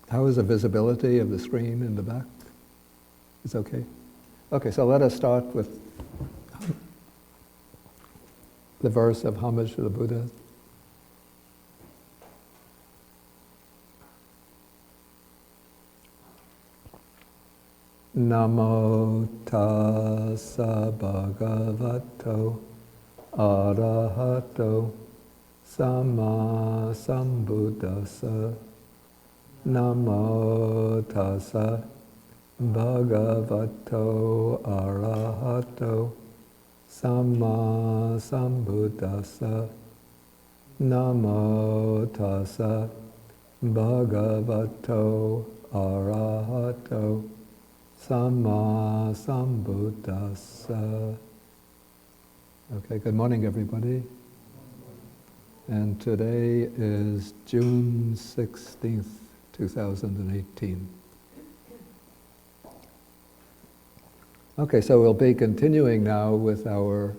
How is the visibility of the screen in the back? It's okay? Okay, so let us start with the verse of homage to the Buddha. Namo tassa bhagavato arahato samma sambuddhassa. Namo tassa bhagavato arahato samma sambuddhassa. Namo tassa bhagavato arahato samma sambuddhassa. Okay, good morning everybody. And today is June 16th, 2018. Okay, so we'll be continuing now with our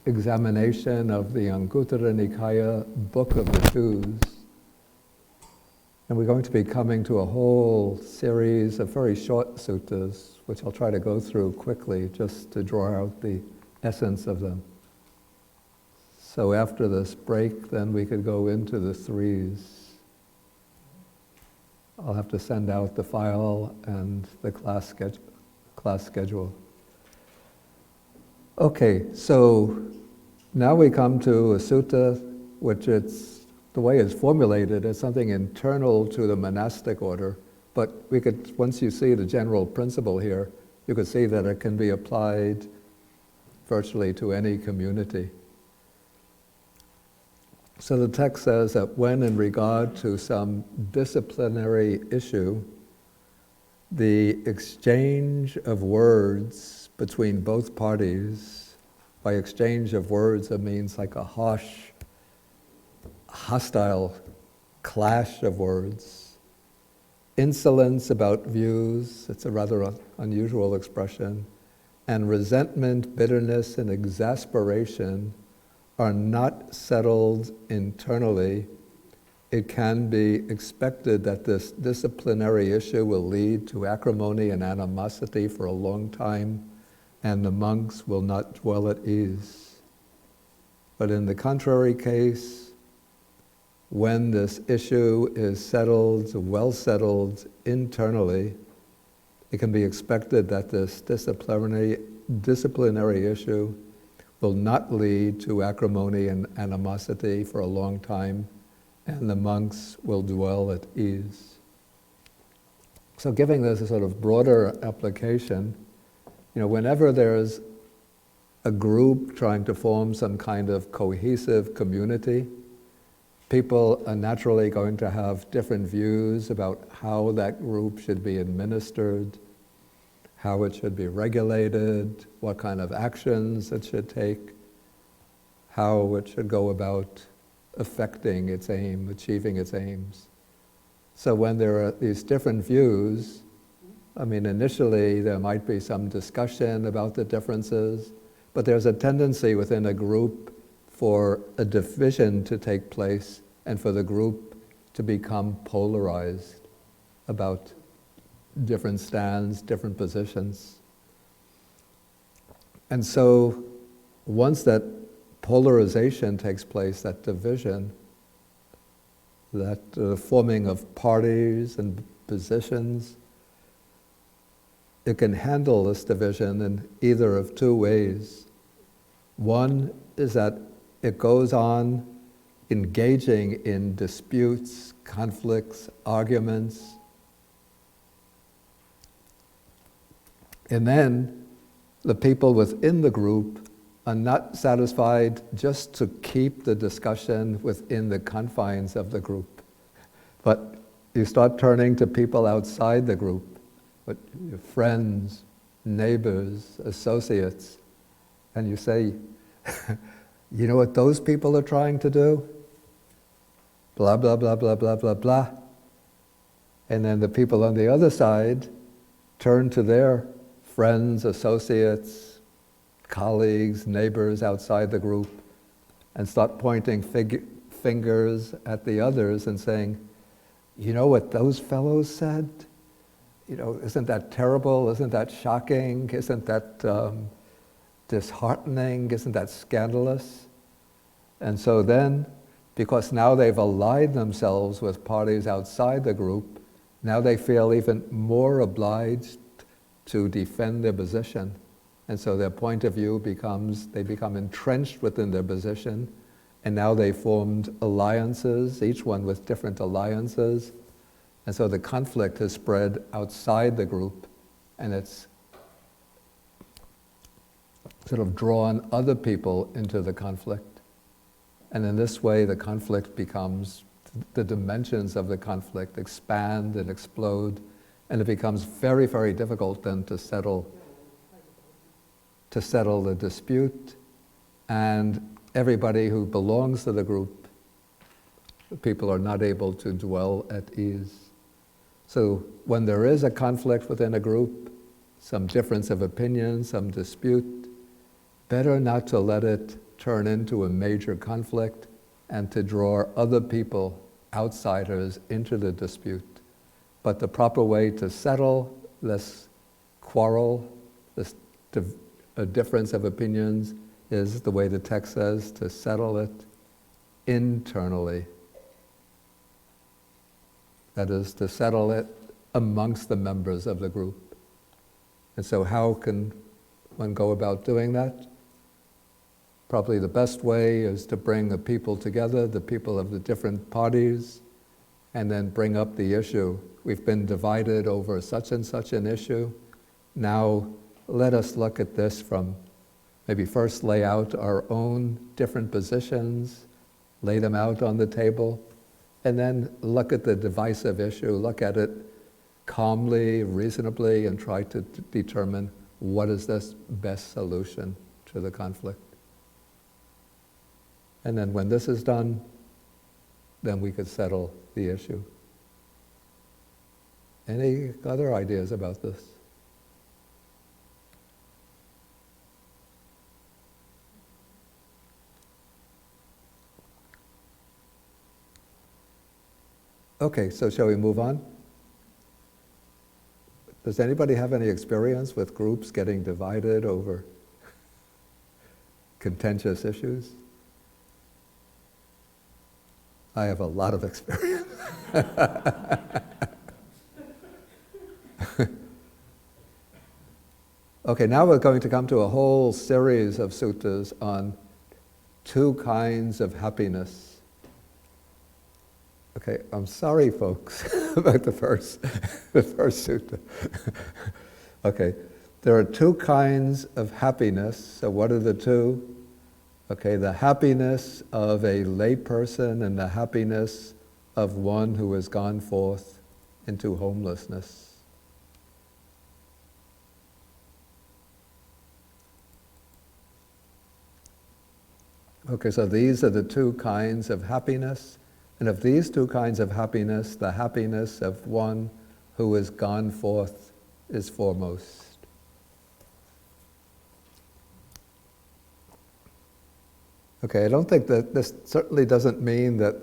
examination of the Anguttara Nikaya Book of the Shoes. And we're going to be coming to a whole series of very short suttas, which I'll try to go through quickly just to draw out the essence of them. So after this break, then we could go into the threes. I'll have to send out the file and the class schedule. Okay, so now we come to a sutta, which the way it's formulated is something internal to the monastic order, but once you see the general principle here, you could see that it can be applied virtually to any community. So the text says that when in regard to some disciplinary issue, the exchange of words between both parties, by exchange of words it means like a harsh, hostile clash of words, insolence about views, it's a rather unusual expression, and resentment, bitterness, and exasperation are not settled internally, it can be expected that this disciplinary issue will lead to acrimony and animosity for a long time, and the monks will not dwell at ease. But in the contrary case, when this issue is settled, well settled internally, it can be expected that this disciplinary issue will not lead to acrimony and animosity for a long time, and the monks will dwell at ease. So giving this a sort of broader application, whenever there's a group trying to form some kind of cohesive community, people are naturally going to have different views about how that group should be administered, how it should be regulated, what kind of actions it should take, how it should go about affecting its aim, achieving its aims. So when there are these different views, initially there might be some discussion about the differences, but there's a tendency within a group for a division to take place and for the group to become polarized about different stands, different positions. And so once that polarization takes place, that division, that forming of parties and positions, it can handle this division in either of two ways. One is that it goes on engaging in disputes, conflicts, arguments, and then the people within the group are not satisfied just to keep the discussion within the confines of the group. But you start turning to people outside the group, your friends, neighbors, associates, and you say, you know what those people are trying to do? Blah, blah, blah, blah, blah, blah, blah. And then the people on the other side turn to their friends, associates, colleagues, neighbors outside the group and start pointing fingers at the others and saying, you know what those fellows said? You know, isn't that terrible? Isn't that shocking? Isn't that disheartening? Isn't that scandalous? And so then, because now they've allied themselves with parties outside the group, now they feel even more obliged to defend their position. And so their point of view they become entrenched within their position, and now they formed alliances, each one with different alliances. And so the conflict has spread outside the group, and it's sort of drawn other people into the conflict. And in this way, the conflict becomes, the dimensions of the conflict expand and explode, and it becomes very, very difficult then to settle the dispute. And everybody who belongs to the group, people are not able to dwell at ease. So when there is a conflict within a group, some difference of opinion, some dispute, better not to let it turn into a major conflict and to draw other people, outsiders, into the dispute. But the proper way to settle this quarrel, this difference of opinions, is the way the text says, to settle it internally. That is, to settle it amongst the members of the group. And so how can one go about doing that? Probably the best way is to bring the people together, the people of the different parties, and then bring up the issue. We've been divided over such and such an issue. Now let us look at this from, maybe first lay out our own different positions, lay them out on the table, and then look at the divisive issue, look at it calmly, reasonably, and try to determine what is this best solution to the conflict. And then when this is done, then we could settle the issue. Any other ideas about this? Okay, so shall we move on? Does anybody have any experience with groups getting divided over contentious issues? I have a lot of experience. Okay, now we're going to come to a whole series of suttas on two kinds of happiness. Okay, I'm sorry, folks, about the first sutta. Okay, there are two kinds of happiness. So what are the two? Okay, the happiness of a layperson and the happiness of one who has gone forth into homelessness. Okay, so these are the two kinds of happiness. And of these two kinds of happiness, the happiness of one who has gone forth is foremost. Okay, I don't think that this certainly doesn't mean that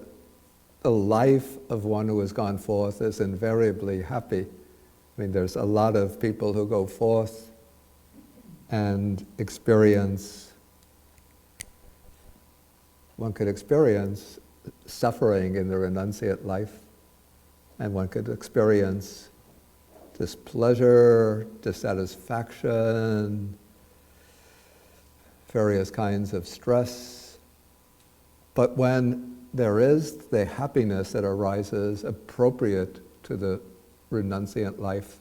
the life of one who has gone forth is invariably happy. I mean, there's a lot of people who go forth and one could experience suffering in the renunciate life, and one could experience displeasure, dissatisfaction, various kinds of stress. But when there is the happiness that arises appropriate to the renunciant life,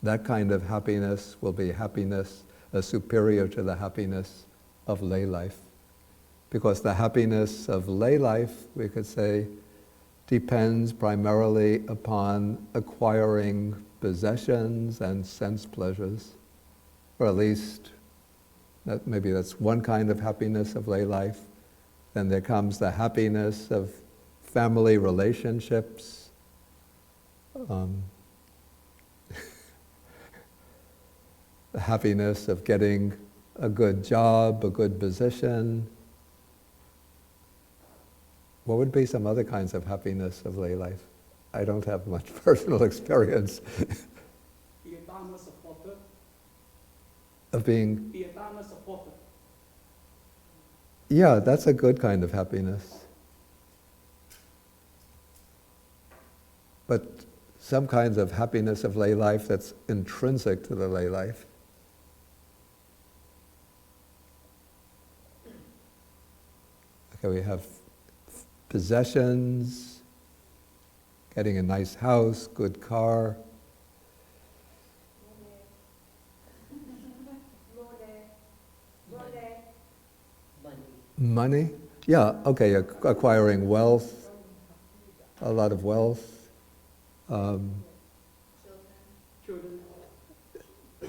that kind of happiness will be happiness superior to the happiness of lay life. Because the happiness of lay life, we could say, depends primarily upon acquiring possessions and sense pleasures, or at least maybe that's one kind of happiness of lay life. Then there comes the happiness of family relationships, the happiness of getting a good job, a good position. What would be some other kinds of happiness of lay life? I don't have much personal experience of being... Yeah, that's a good kind of happiness. But some kinds of happiness of lay life that's intrinsic to the lay life. Okay, we have possessions, getting a nice house, good car. Money? Yeah, okay, acquiring wealth, a lot of wealth.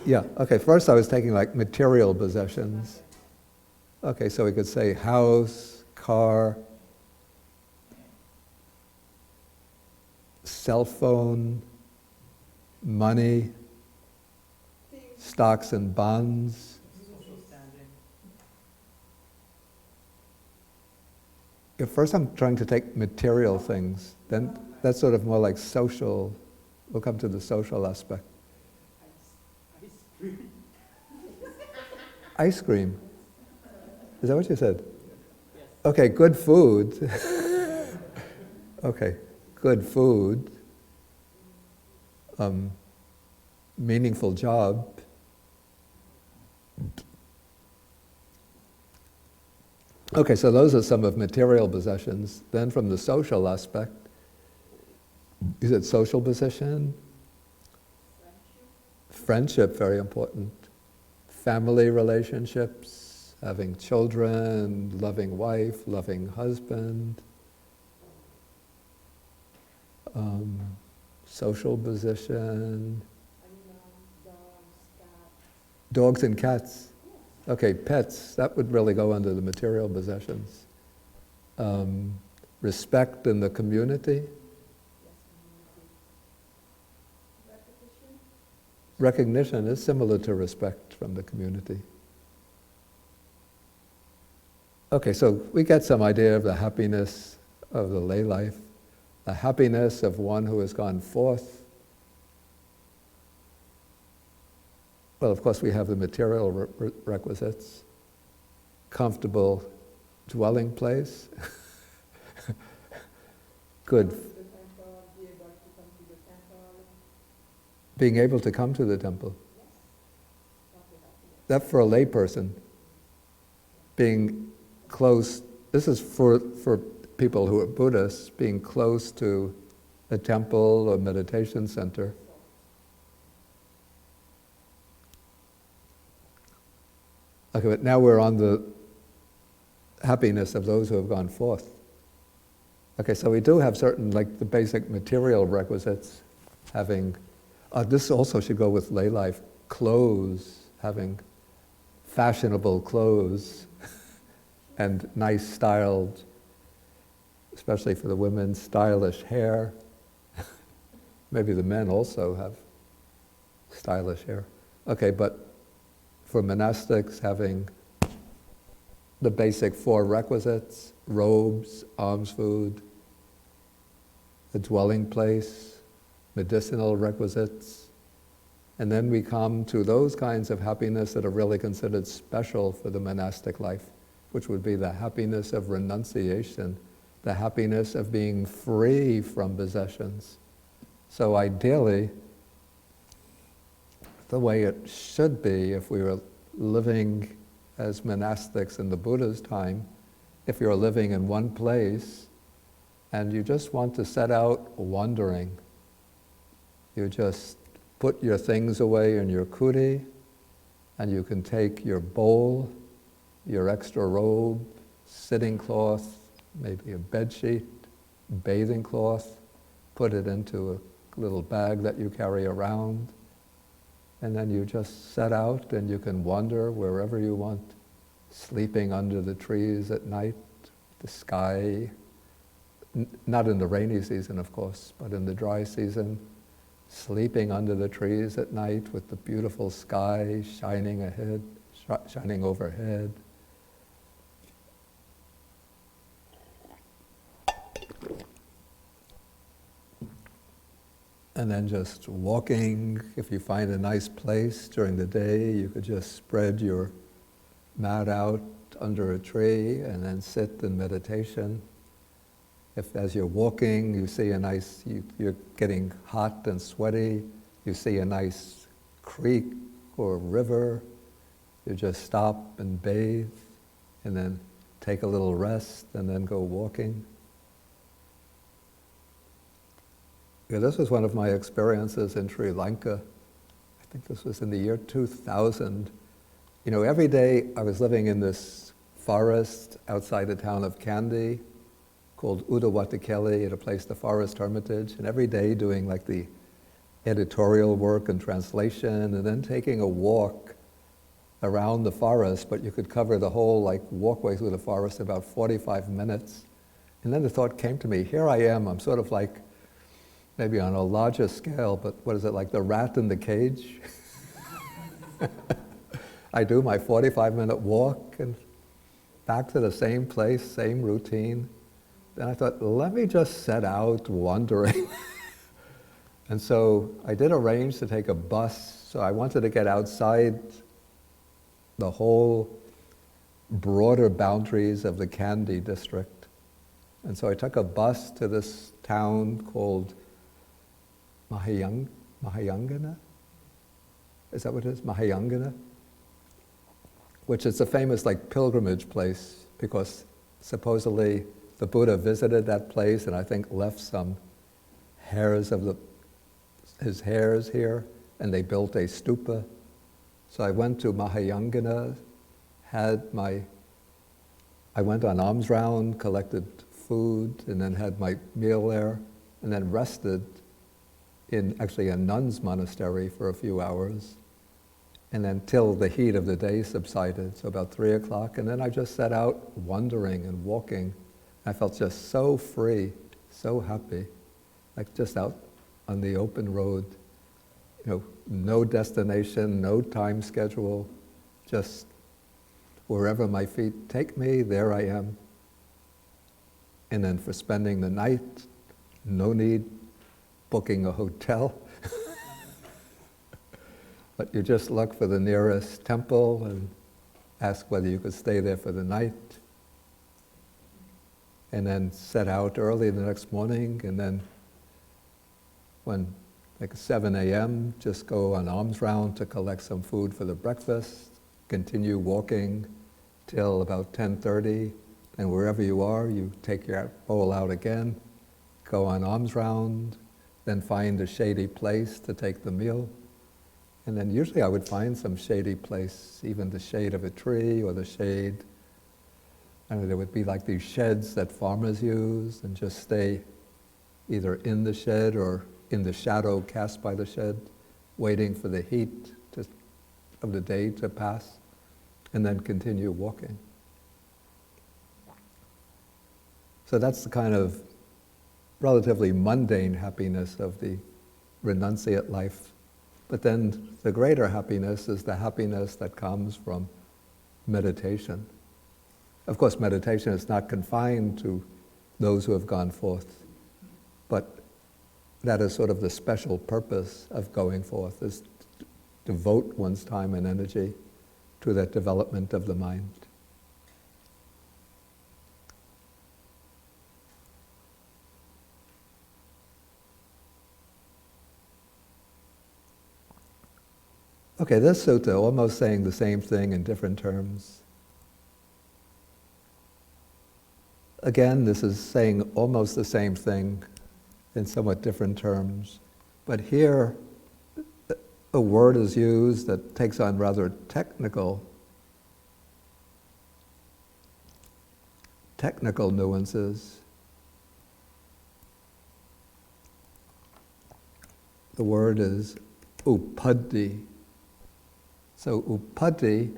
Yeah, okay, first I was taking like material possessions. Okay, so we could say house, car, cell phone, money, stocks and bonds. At first I'm trying to take material things, then that's sort of more like social. We'll come to the social aspect. Ice cream. Is that what you said? Okay, good food. Okay, good food. Meaningful job. Okay, so those are some of material possessions. Then from the social aspect, is it social position? Friendship, very important. Family relationships, having children, loving wife, loving husband. Social position. Dogs and cats. Okay, pets, that would really go under the material possessions. Respect in the community. Recognition is similar to respect from the community. Okay, so we get some idea of the happiness of the lay life, the happiness of one who has gone forth. Well, of course, we have the material requisites. Comfortable dwelling place. Good. Being able to come to the temple. That for a layperson. Being close, this is for people who are Buddhists, being close to a temple or meditation center. Okay, but now we're on the happiness of those who have gone forth. Okay, so we do have certain, like the basic material requisites, having, this also should go with lay life, clothes, having fashionable clothes and nice styled, especially for the women, stylish hair. Maybe the men also have stylish hair. Okay, but for monastics, having the basic 4 requisites, robes, alms food, a dwelling place, medicinal requisites, and then we come to those kinds of happiness that are really considered special for the monastic life, which would be the happiness of renunciation, the happiness of being free from possessions. So ideally, the way it should be if we were living as monastics in the Buddha's time, if you're living in one place and you just want to set out wandering, you just put your things away in your kuti, and you can take your bowl, your extra robe, sitting cloth, maybe a bed sheet, bathing cloth, put it into a little bag that you carry around, and then you just set out and you can wander wherever you want, sleeping under the trees at night, the sky, not in the rainy season, of course, but in the dry season, sleeping under the trees at night with the beautiful sky shining overhead. And then just walking. If you find a nice place during the day, you could just spread your mat out under a tree and then sit in meditation. If as you're walking, you see a nice, you're getting hot and sweaty, you see a nice creek or river, you just stop and bathe and then take a little rest and then go walking. Yeah, this was one of my experiences in Sri Lanka. I think this was in the year 2000. You know, every day I was living in this forest outside the town of Kandy called Udawatakeli, at a place, the Forest Hermitage, and every day doing like the editorial work and translation, and then taking a walk around the forest, but you could cover the whole like walkway through the forest in about 45 minutes. And then the thought came to me, here I am, I'm sort of like, maybe on a larger scale, but what is it, like the rat in the cage? I do my 45-minute walk and back to the same place, same routine. Then I thought, let me just set out wandering. And so I did arrange to take a bus, so I wanted to get outside the whole broader boundaries of the Kandy district. And so I took a bus to this town called Mahayangana? Is that what it is? Mahayangana? Which is a famous like pilgrimage place because supposedly the Buddha visited that place and I think left some hairs of his hairs here, and they built a stupa. So I went to Mahayangana, I went on alms round, collected food, and then had my meal there, and then rested in actually a nun's monastery for a few hours, and then till the heat of the day subsided, so about 3 o'clock, and then I just set out wandering and walking. I felt just so free, so happy, like just out on the open road, you know, no destination, no time schedule, just wherever my feet take me, there I am. And then for spending the night, no need booking a hotel. But you just look for the nearest temple and ask whether you could stay there for the night. And then set out early the next morning, and then when like 7 a.m., just go on alms round to collect some food for the breakfast, continue walking till about 10:30, and wherever you are, you take your bowl out again, go on alms round, then find a shady place to take the meal. And then usually I would find some shady place, even the shade of a tree or the shade. And there would be like these sheds that farmers use, and just stay either in the shed or in the shadow cast by the shed, waiting for the heat of the day to pass, and then continue walking. So that's the kind of relatively mundane happiness of the renunciate life. But then the greater happiness is the happiness that comes from meditation. Of course, meditation is not confined to those who have gone forth, but that is sort of the special purpose of going forth, is to devote one's time and energy to that development of the mind. Okay, this sutta, almost saying the same thing in different terms. Again, this is saying almost the same thing in somewhat different terms. But here, a word is used that takes on rather technical nuances. The word is upadhi. So upadhi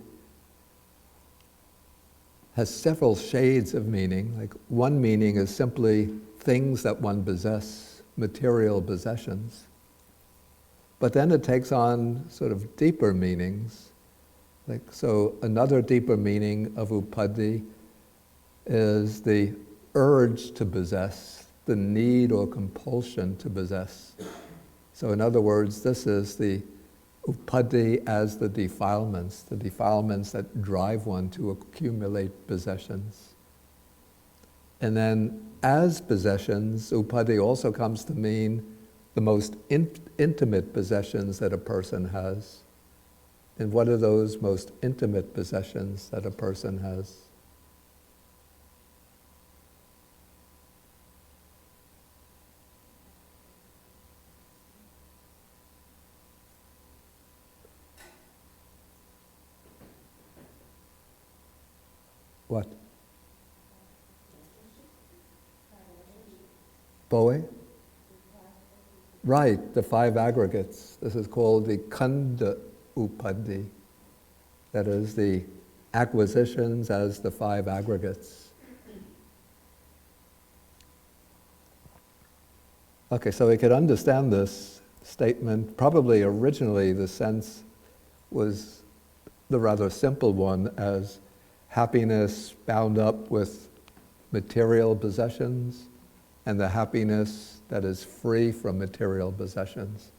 has several shades of meaning. Like one meaning is simply things that one possess, material possessions. But then it takes on sort of deeper meanings. Like, so another deeper meaning of upadhi is the urge to possess, the need or compulsion to possess. So in other words, this is the upadhi as the defilements that drive one to accumulate possessions. And then as possessions, upadhi also comes to mean the most intimate possessions that a person has. And what are those most intimate possessions that a person has? What? Boe? Right, the 5 aggregates. This is called the Kanda Upadhi. That is the acquisitions as the 5 aggregates. Okay, so we could understand this statement. Probably originally the sense was the rather simple one as happiness bound up with material possessions and the happiness that is free from material possessions.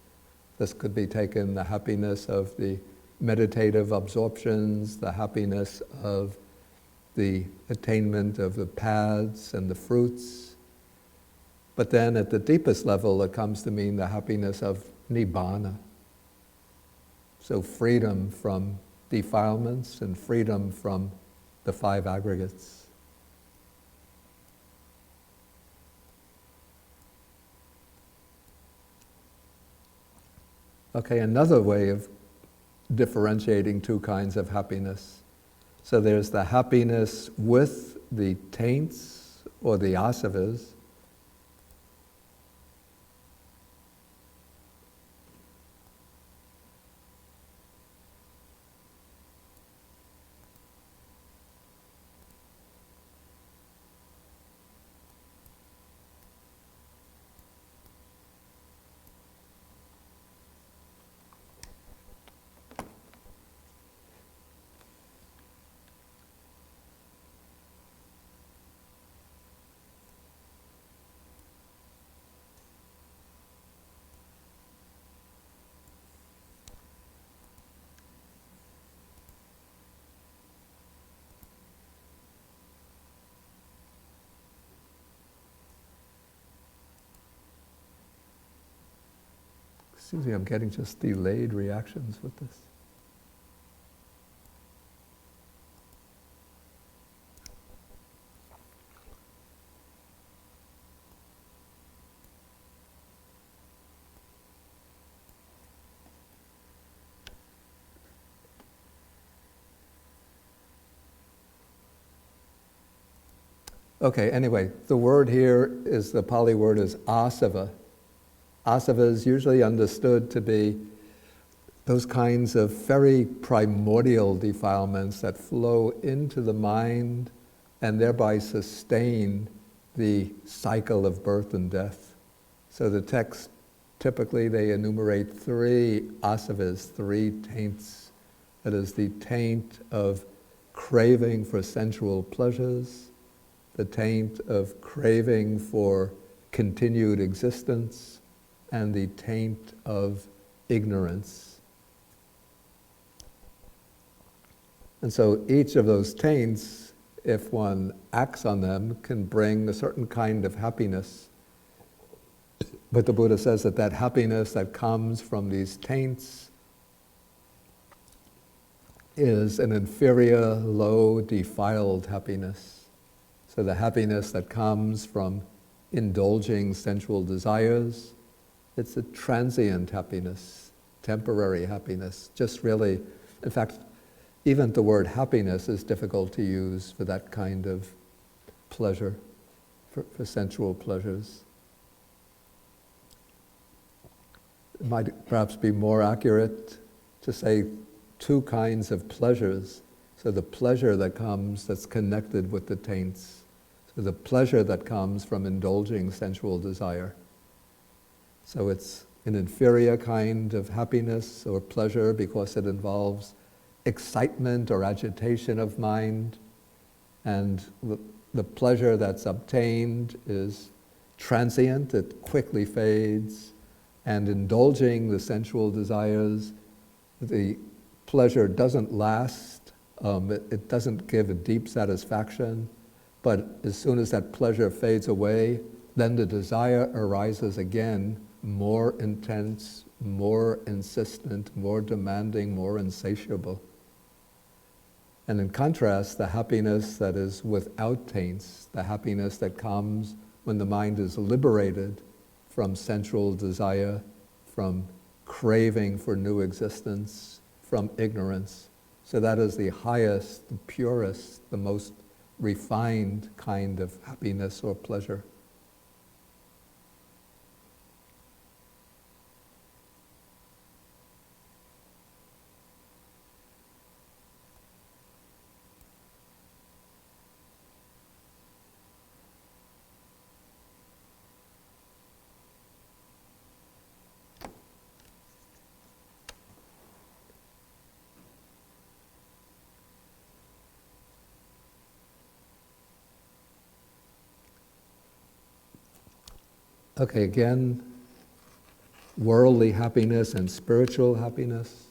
This could be taken the happiness of the meditative absorptions, the happiness of the attainment of the paths and the fruits. But then at the deepest level, it comes to mean the happiness of nibbana. So freedom from defilements and freedom from the 5 aggregates. Okay, another way of differentiating 2 kinds of happiness. So there's the happiness with the taints or the asavas. Excuse me, I'm getting just delayed reactions with this. Okay, anyway, the word here is, the Pali word is asava. Asava is usually understood to be those kinds of very primordial defilements that flow into the mind and thereby sustain the cycle of birth and death. So the text, typically they enumerate 3 asavas, 3 taints. That is the taint of craving for sensual pleasures, the taint of craving for continued existence, and the taint of ignorance. And so each of those taints, if one acts on them, can bring a certain kind of happiness. But the Buddha says that that happiness that comes from these taints is an inferior, low, defiled happiness. So the happiness that comes from indulging sensual desires, it's a transient happiness, temporary happiness, just really, in fact, even the word happiness is difficult to use for that kind of pleasure, for sensual pleasures. It might perhaps be more accurate to say 2 kinds of pleasures. So the pleasure that comes that's connected with the taints. So the pleasure that comes from indulging sensual desire. So it's an inferior kind of happiness or pleasure because it involves excitement or agitation of mind, and the pleasure that's obtained is transient, it quickly fades, And indulging the sensual desires, the pleasure doesn't last, it doesn't give a deep satisfaction, but as soon as that pleasure fades away, then the desire arises again, more intense, more insistent, more demanding, more insatiable. And in contrast, the happiness that is without taints, the happiness that comes when the mind is liberated from sensual desire, from craving for new existence, from ignorance. So that is the highest, the purest, the most refined kind of happiness or pleasure. Okay, again, worldly happiness and spiritual happiness.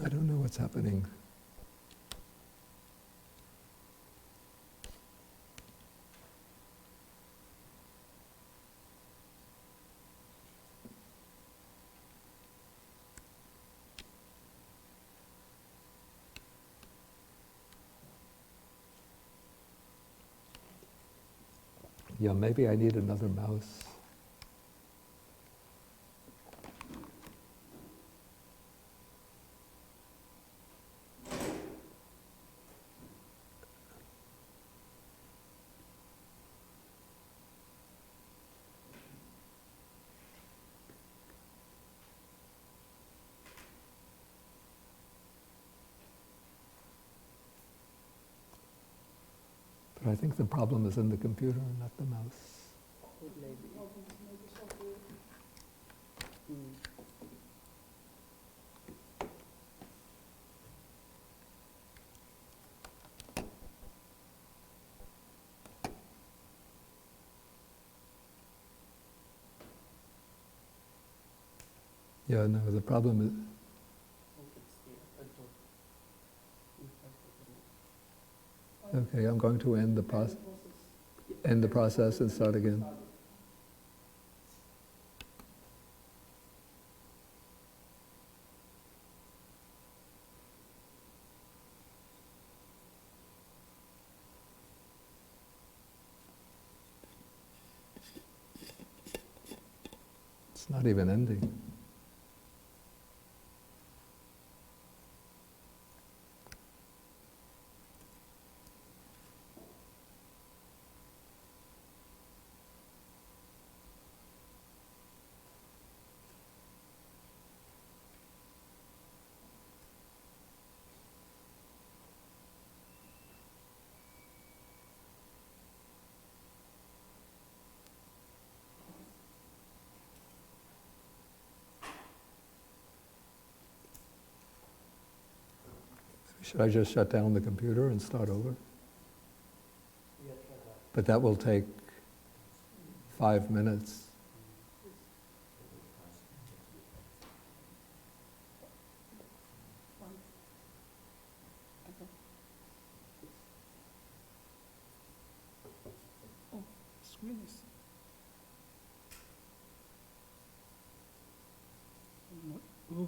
I don't know what's happening. Yeah, maybe I need another mouse. But I think the problem is in the computer, not the mouse. It may be. Yeah, no, the problem is, okay, I'm going to end the process and start again. It's not even ending. Should I just shut down the computer and start over? But that will take 5 minutes. Screen is It's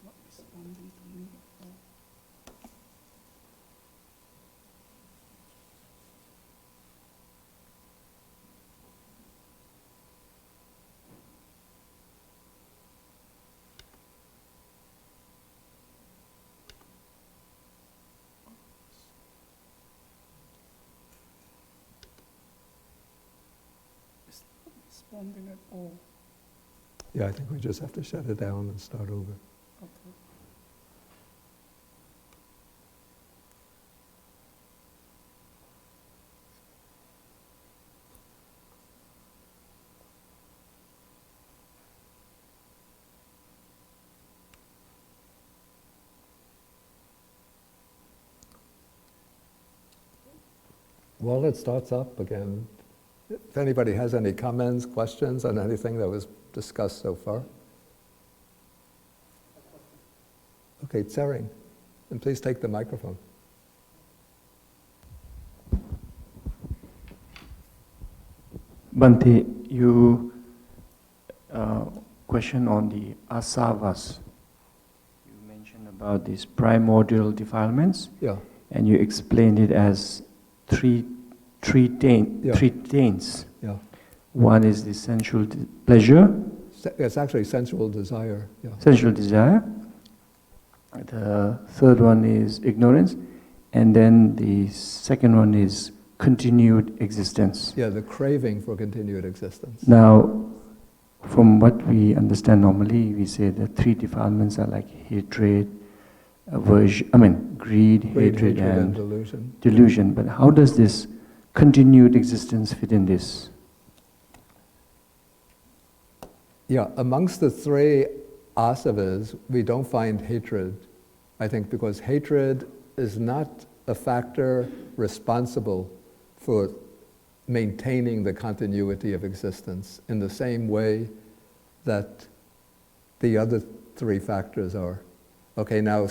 not responding to me. It's not responding at all. Yeah, I think we just have to shut it down and start over. Okay. While it starts up again, if anybody has any comments, questions on anything that was discussed so far. Okay, Tsering, and please take the microphone. Bhante, you question on the asavas. You mentioned about these primordial defilements, Yeah. and you explained it as three taints. Yeah. One is the sensual pleasure. It's actually sensual desire. Yeah. Sensual desire. The third one is ignorance, and then the second one is continued existence. Yeah, the craving for continued existence. Now, from what we understand normally, we say the three defilements are like hatred, aversion, greed, hatred and delusion. Delusion. But how does this continued existence fit in this? Yeah, amongst the three asavas, we don't find hatred, I think, because hatred is not a factor responsible for maintaining the continuity of existence in the same way that the other three factors are. Okay, now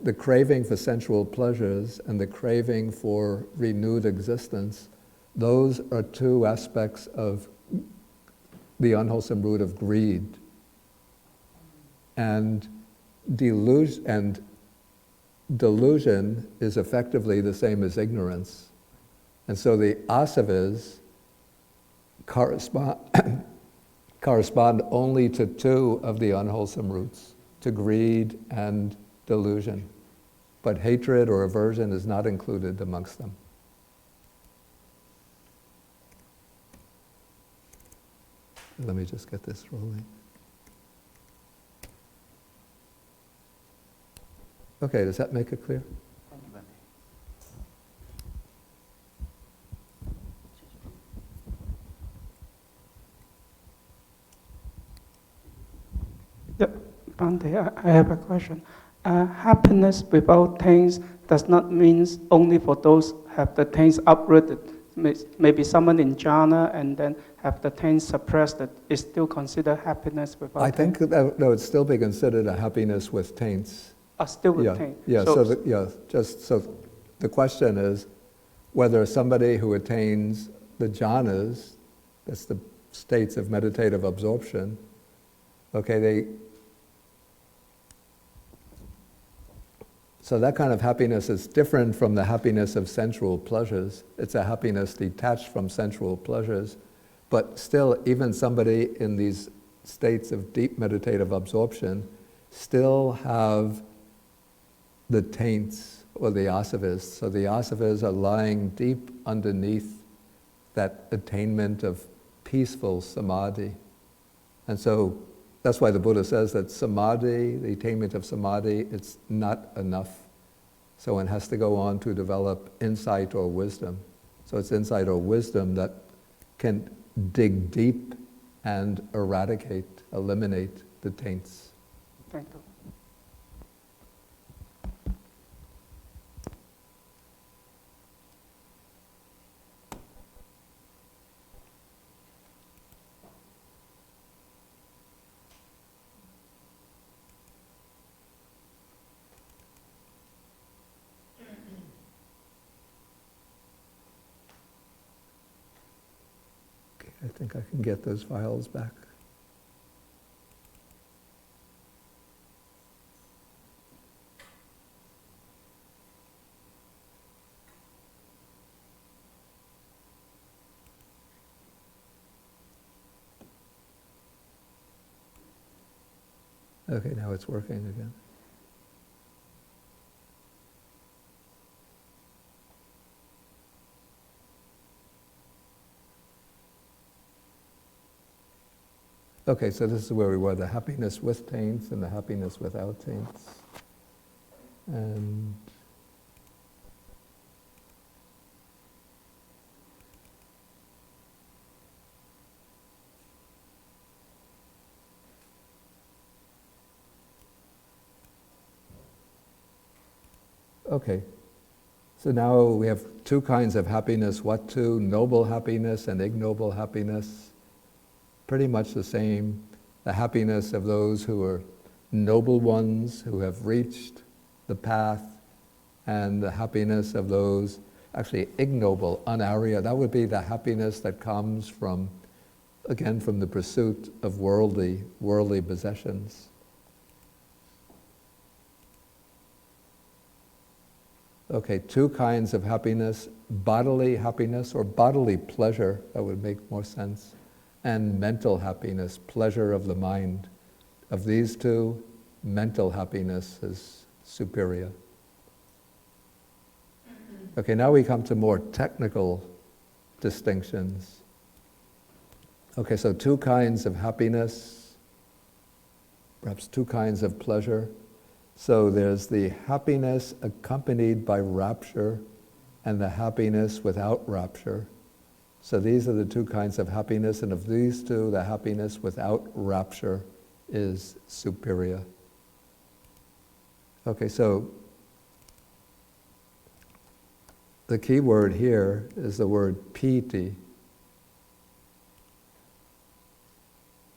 the craving for sensual pleasures and the craving for renewed existence, those are two aspects of the unwholesome root of greed. And delusion is effectively the same as ignorance. And so the asavas correspond only to two of the unwholesome roots, to greed and delusion. But hatred or aversion is not included amongst them. Let me just get this rolling. Okay, does that make it clear? Thank you, Bhante. Yeah, Bhante, I have a question. Happiness without taints does not mean only for those have the taints uprooted. Maybe someone in jhana and then have the taints suppressed, that is still considered happiness without I think that no, it'd still be considered a happiness with taints. Still with taints. Yeah. So the question is whether somebody who attains the jhanas, that's the states of meditative absorption, okay, so that kind of happiness is different from the happiness of sensual pleasures. It's a happiness detached from sensual pleasures. But still, even somebody in these states of deep meditative absorption still have the taints or the asavas. So the asavas are lying deep underneath that attainment of peaceful samadhi. And so that's why the Buddha says that samadhi, the attainment of samadhi, it's not enough. So one has to go on to develop insight or wisdom. So it's insight or wisdom that can dig deep and eliminate the taints. Thank you. I think I can get those files back. Okay, now it's working again. Okay, so this is where we were, the happiness with taints and the happiness without taints. And okay, so now we have two kinds of happiness. What two? Noble happiness and ignoble happiness. Pretty much the same. The happiness of those who are noble ones, who have reached the path, and the happiness of those actually ignoble, unarya. That would be the happiness that comes from, again, from the pursuit of worldly possessions. Okay, two kinds of happiness, bodily happiness or bodily pleasure, that would make more sense, and mental happiness, pleasure of the mind. Of these two, mental happiness is superior. Okay, now we come to more technical distinctions. Okay, so two kinds of happiness, perhaps two kinds of pleasure. So there's the happiness accompanied by rapture and the happiness without rapture. So these are the two kinds of happiness, and of these two, the happiness without rapture is superior. Okay, so the key word here is the word piti.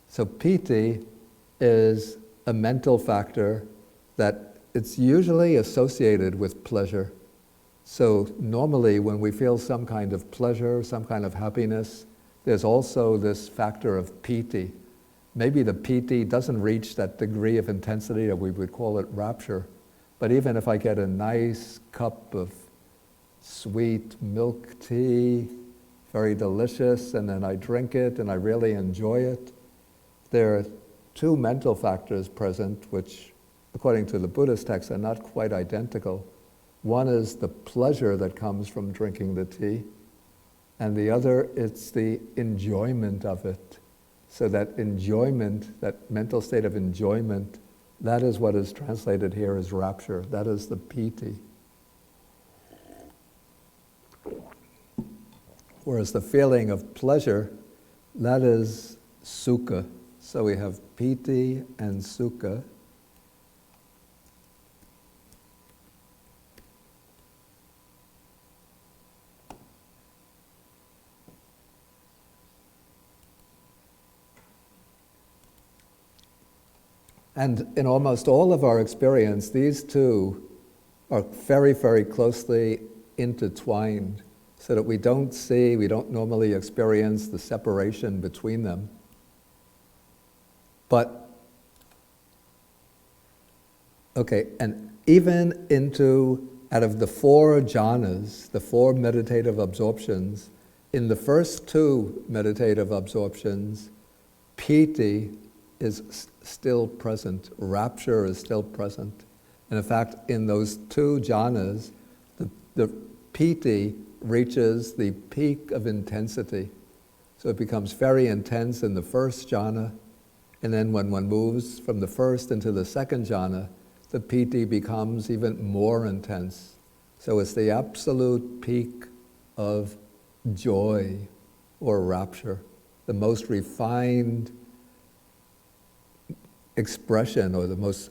So piti is a mental factor that it's usually associated with pleasure. So normally when we feel some kind of pleasure, some kind of happiness, there's also this factor of piti. Maybe the piti doesn't reach that degree of intensity that we would call it rapture, but even if I get a nice cup of sweet milk tea, very delicious, and then I drink it and I really enjoy it, there are two mental factors present which, according to the Buddhist texts, are not quite identical. One is the pleasure that comes from drinking the tea, and the other, it's the enjoyment of it. So that enjoyment, that mental state of enjoyment, that is what is translated here as rapture. That is the piti. Whereas the feeling of pleasure, that is sukha. So we have piti and sukha. And in almost all of our experience, these two are very, very closely intertwined, so that we don't normally experience the separation between them. But, okay, and even out of the four jhanas, the four meditative absorptions, in the first two meditative absorptions, piti is still present, rapture is still present. And in fact, in those two jhanas, the piti reaches the peak of intensity. So it becomes very intense in the first jhana, and then when one moves from the first into the second jhana, the piti becomes even more intense. So it's the absolute peak of joy or rapture, the most refined expression or the most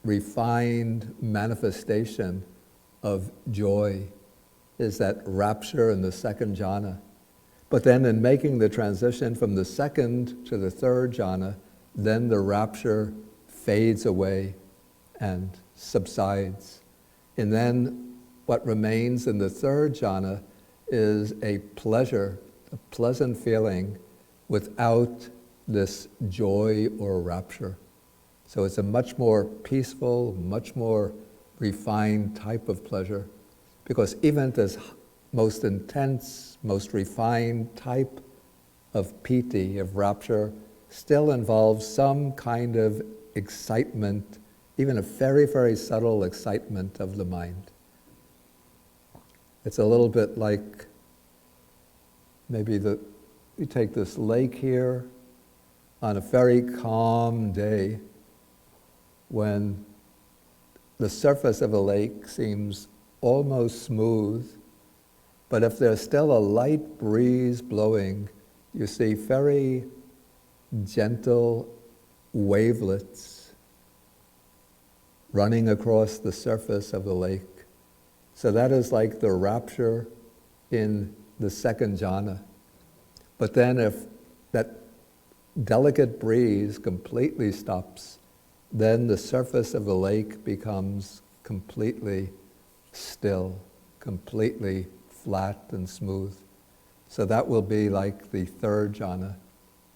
refined manifestation of joy is that rapture in the second jhana. But then in making the transition from the second to the third jhana, then the rapture fades away and subsides. And then what remains in the third jhana is a pleasure, a pleasant feeling without this joy or rapture. So it's a much more peaceful, much more refined type of pleasure, because even this most intense, most refined type of piti, of rapture, still involves some kind of excitement, even a very, very subtle excitement of the mind. It's a little bit like maybe you take this lake here on a very calm day when the surface of a lake seems almost smooth, but if there's still a light breeze blowing, you see very gentle wavelets running across the surface of the lake. So that is like the rapture in the second jhana. But then if that delicate breeze completely stops, then the surface of the lake becomes completely still, completely flat and smooth. So that will be like the third jhana,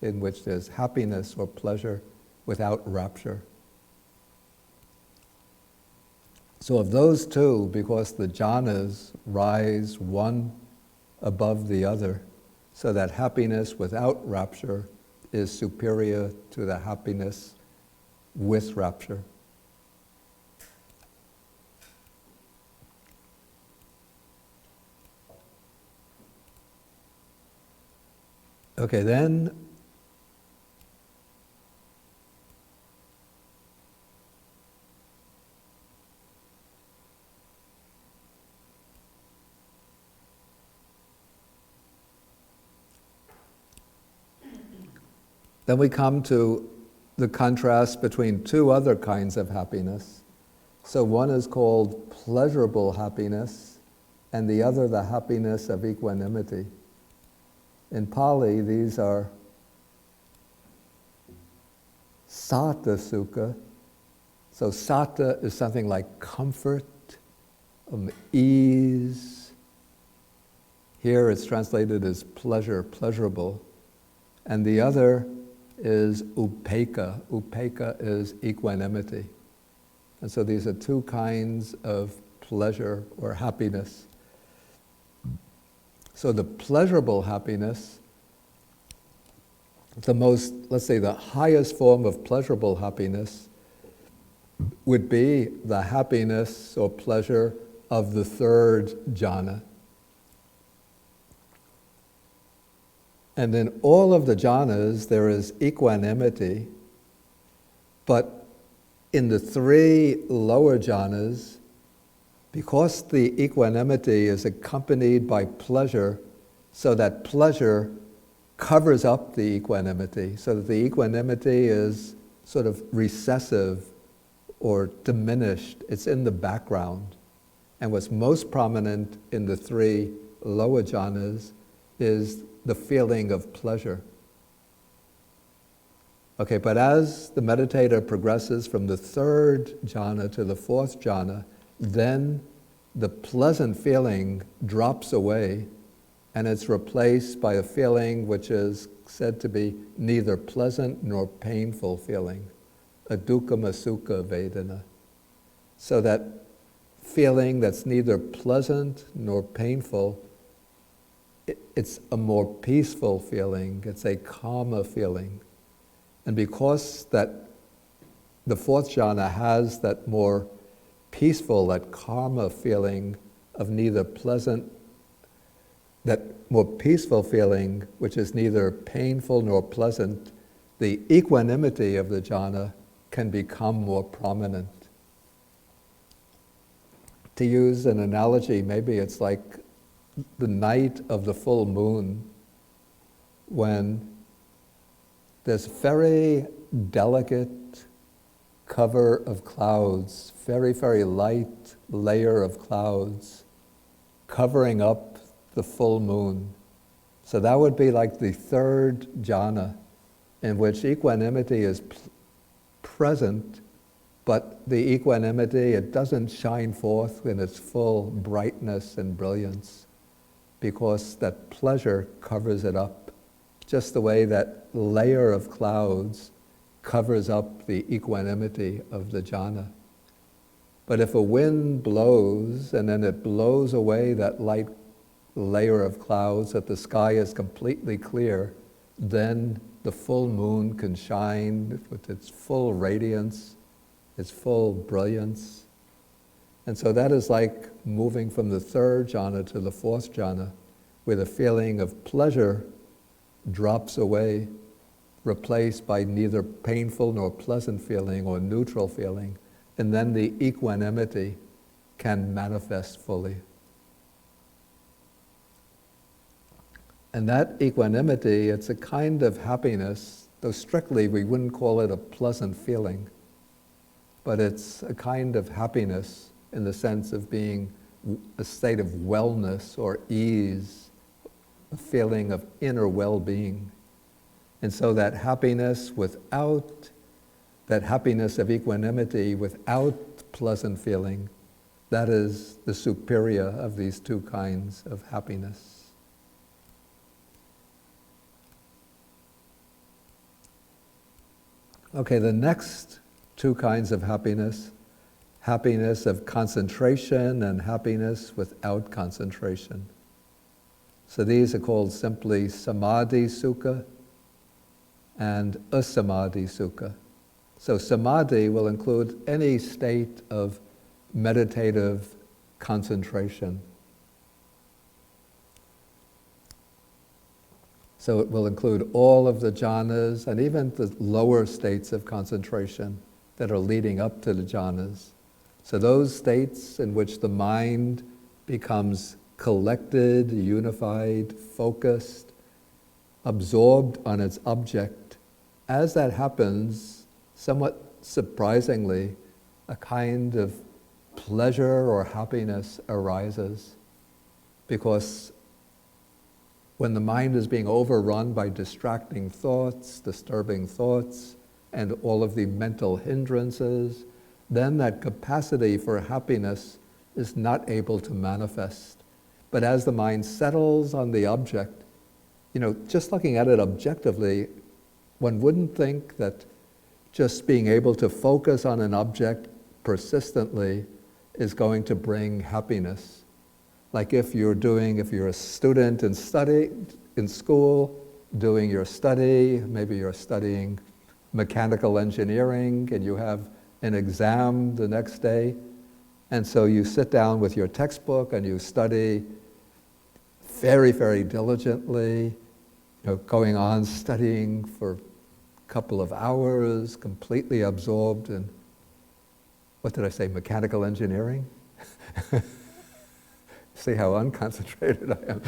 in which there's happiness or pleasure without rapture. So of those two, because the jhanas rise one above the other, so that happiness without rapture is superior to the happiness with rapture. Okay, then we come to the contrast between two other kinds of happiness. So one is called pleasurable happiness, and the other the happiness of equanimity. In Pali, these are satta sukha. So satta is something like comfort, ease. Here it's translated as pleasure, pleasurable. And the other is upekkha. Upekkha is equanimity. And so these are two kinds of pleasure or happiness. So the pleasurable happiness, the most, let's say the highest form of pleasurable happiness would be the happiness or pleasure of the third jhana. And in all of the jhanas, there is equanimity, but in the three lower jhanas, because the equanimity is accompanied by pleasure, so that pleasure covers up the equanimity, so that the equanimity is sort of recessive or diminished. It's in the background. And what's most prominent in the three lower jhanas is the feeling of pleasure. Okay, but as the meditator progresses from the third jhana to the fourth jhana, then the pleasant feeling drops away and it's replaced by a feeling which is said to be neither pleasant nor painful feeling, a dukkha sukha vedana. So that feeling that's neither pleasant nor painful, it's a more peaceful feeling, it's a calmer feeling. And because that the fourth jhana has that more peaceful, that calmer feeling of neither pleasant, that more peaceful feeling, which is neither painful nor pleasant, the equanimity of the jhana can become more prominent. To use an analogy, maybe it's like the night of the full moon, when there's very delicate cover of clouds, very, very light layer of clouds covering up the full moon. So that would be like the third jhana, in which equanimity is present, but the equanimity, it doesn't shine forth in its full brightness and brilliance, because that pleasure covers it up just the way that layer of clouds covers up the equanimity of the jhana. But if a wind blows and then it blows away that light layer of clouds, that the sky is completely clear, then the full moon can shine with its full radiance, its full brilliance. And so that is like moving from the third jhana to the fourth jhana, where the feeling of pleasure drops away, replaced by neither painful nor pleasant feeling or neutral feeling, and then the equanimity can manifest fully. And that equanimity, it's a kind of happiness, though strictly we wouldn't call it a pleasant feeling, but it's a kind of happiness in the sense of being a state of wellness or ease, a feeling of inner well-being. And so that happiness of equanimity without pleasant feeling, that is the superior of these two kinds of happiness. Okay, the next two kinds of happiness of concentration and happiness without concentration. So these are called simply samadhi sukha and asamadhi sukha. So samadhi will include any state of meditative concentration. So it will include all of the jhanas and even the lower states of concentration that are leading up to the jhanas. So those states in which the mind becomes collected, unified, focused, absorbed on its object, as that happens, somewhat surprisingly, a kind of pleasure or happiness arises, because when the mind is being overrun by distracting thoughts, disturbing thoughts, and all of the mental hindrances, then that capacity for happiness is not able to manifest. But as the mind settles on the object, just looking at it objectively, one wouldn't think that just being able to focus on an object persistently is going to bring happiness. Like if you're a student in school, doing your study, maybe you're studying mechanical engineering and you have an exam the next day, and so you sit down with your textbook and you study very, very diligently, going on studying for a couple of hours, completely absorbed in, what did I say, mechanical engineering? See how unconcentrated I am.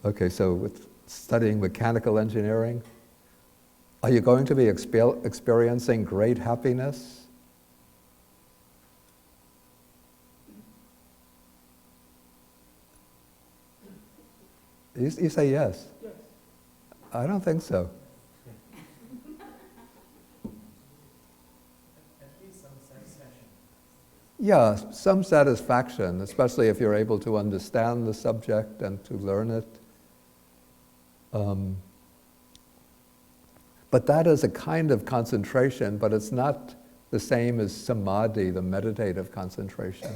Okay, so with studying mechanical engineering, are you going to be experiencing great happiness? You say yes. Yes. I don't think so. At least some satisfaction. Yeah, some satisfaction, especially if you're able to understand the subject and to learn it. But that is a kind of concentration, but it's not the same as samadhi, the meditative concentration.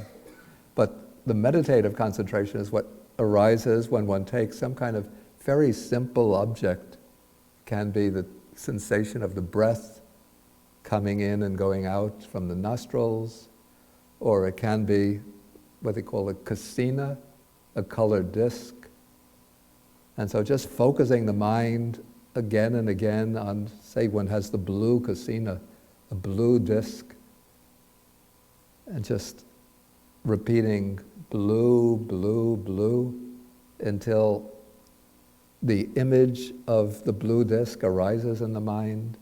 But the meditative concentration is what arises when one takes some kind of very simple object. It can be the sensation of the breath coming in and going out from the nostrils, or it can be what they call a kasina, a colored disc. And so just focusing the mind again and again on, say one has the blue kasina, a blue disc, and just repeating blue, blue, blue, until the image of the blue disc arises in the mind,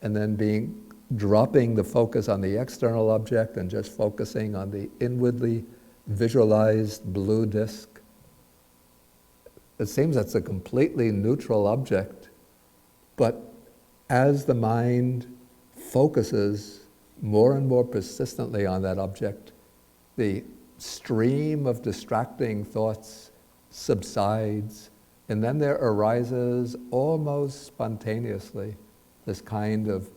and then dropping the focus on the external object and just focusing on the inwardly visualized blue disc. It seems that's a completely neutral object, but as the mind focuses more and more persistently on that object, the stream of distracting thoughts subsides, And then there arises almost spontaneously this kind of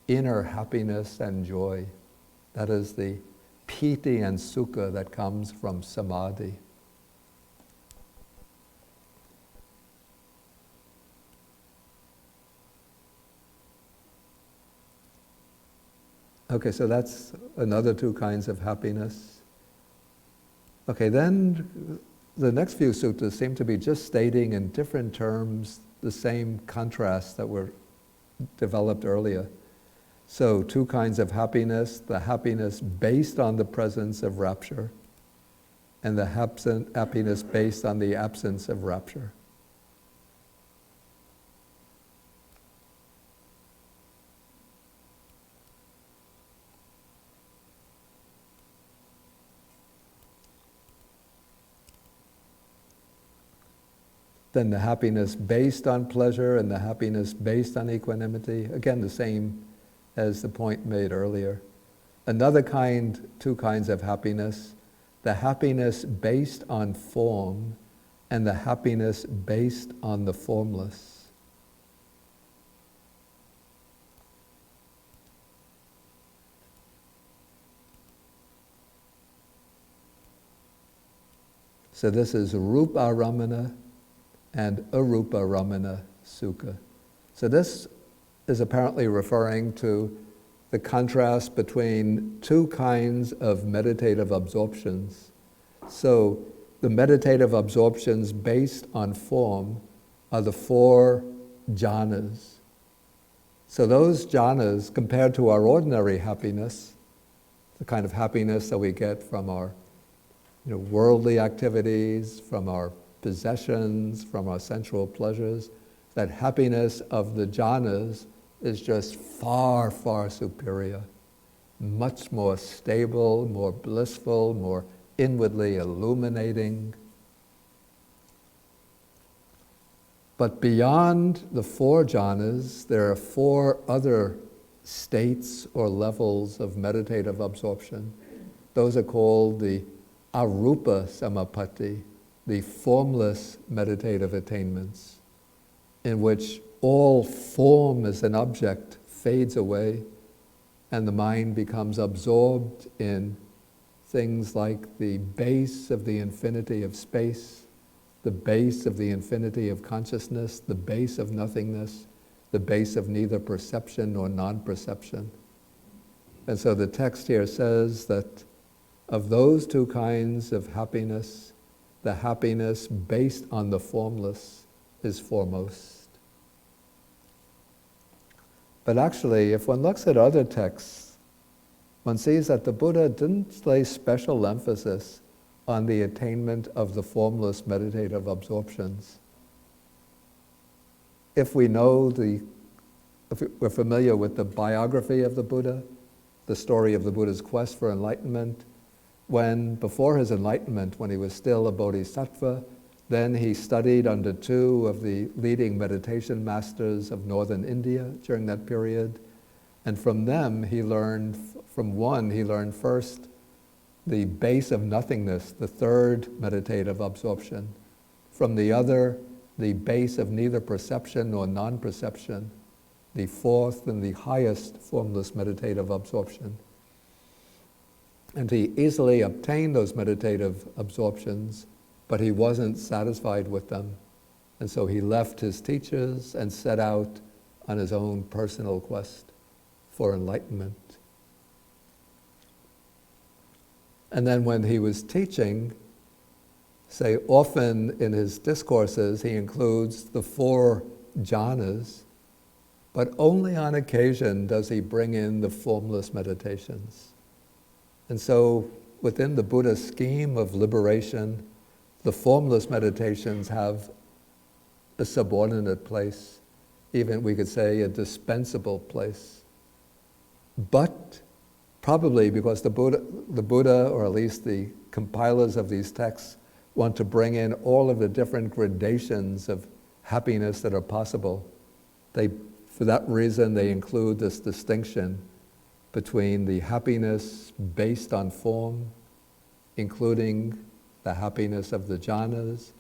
inner happiness and joy. That is the piti and sukha that comes from samadhi. Okay, so that's another two kinds of happiness. Okay, then the next few suttas seem to be just stating in different terms the same contrasts that were developed earlier. So, two kinds of happiness, the happiness based on the presence of rapture, and the happiness based on the absence of rapture. Then the happiness based on pleasure and the happiness based on equanimity, again the same as the point made earlier. Another kind, two kinds of happiness, the happiness based on form and the happiness based on the formless. So this is rupa ramana and arupa ramana sukha. So this is apparently referring to the contrast between two kinds of meditative absorptions. So the meditative absorptions based on form are the four jhanas. So those jhanas, compared to our ordinary happiness, the kind of happiness that we get from our worldly activities, from our possessions, from our sensual pleasures, that happiness of the jhanas is just far, far superior, much more stable, more blissful, more inwardly illuminating. But beyond the four jhanas, there are four other states or levels of meditative absorption. Those are called the arupa samapatti, the formless meditative attainments, in which all form as an object fades away and the mind becomes absorbed in things like the base of the infinity of space, the base of the infinity of consciousness, the base of nothingness, the base of neither perception nor non-perception. And so the text here says that of those two kinds of happiness, the happiness based on the formless is foremost. But actually, if one looks at other texts, one sees that the Buddha didn't lay special emphasis on the attainment of the formless meditative absorptions. If we're familiar with the biography of the Buddha, the story of the Buddha's quest for enlightenment, before his enlightenment, when he was still a bodhisattva, then he studied under two of the leading meditation masters of northern India during that period. And from them, from one, he learned first the base of nothingness, the third meditative absorption. From the other, the base of neither perception nor non-perception, the fourth and the highest formless meditative absorption. And he easily obtained those meditative absorptions, but he wasn't satisfied with them. And so he left his teachers and set out on his own personal quest for enlightenment. And then when he was teaching, say often in his discourses, he includes the four jhanas, but only on occasion does he bring in the formless meditations. And so within the Buddha's scheme of liberation, the formless meditations have a subordinate place, even we could say a dispensable place. But probably because the Buddha, or at least the compilers of these texts, want to bring in all of the different gradations of happiness that are possible, for that reason they include this distinction between the happiness based on form, including the happiness of the jhanas,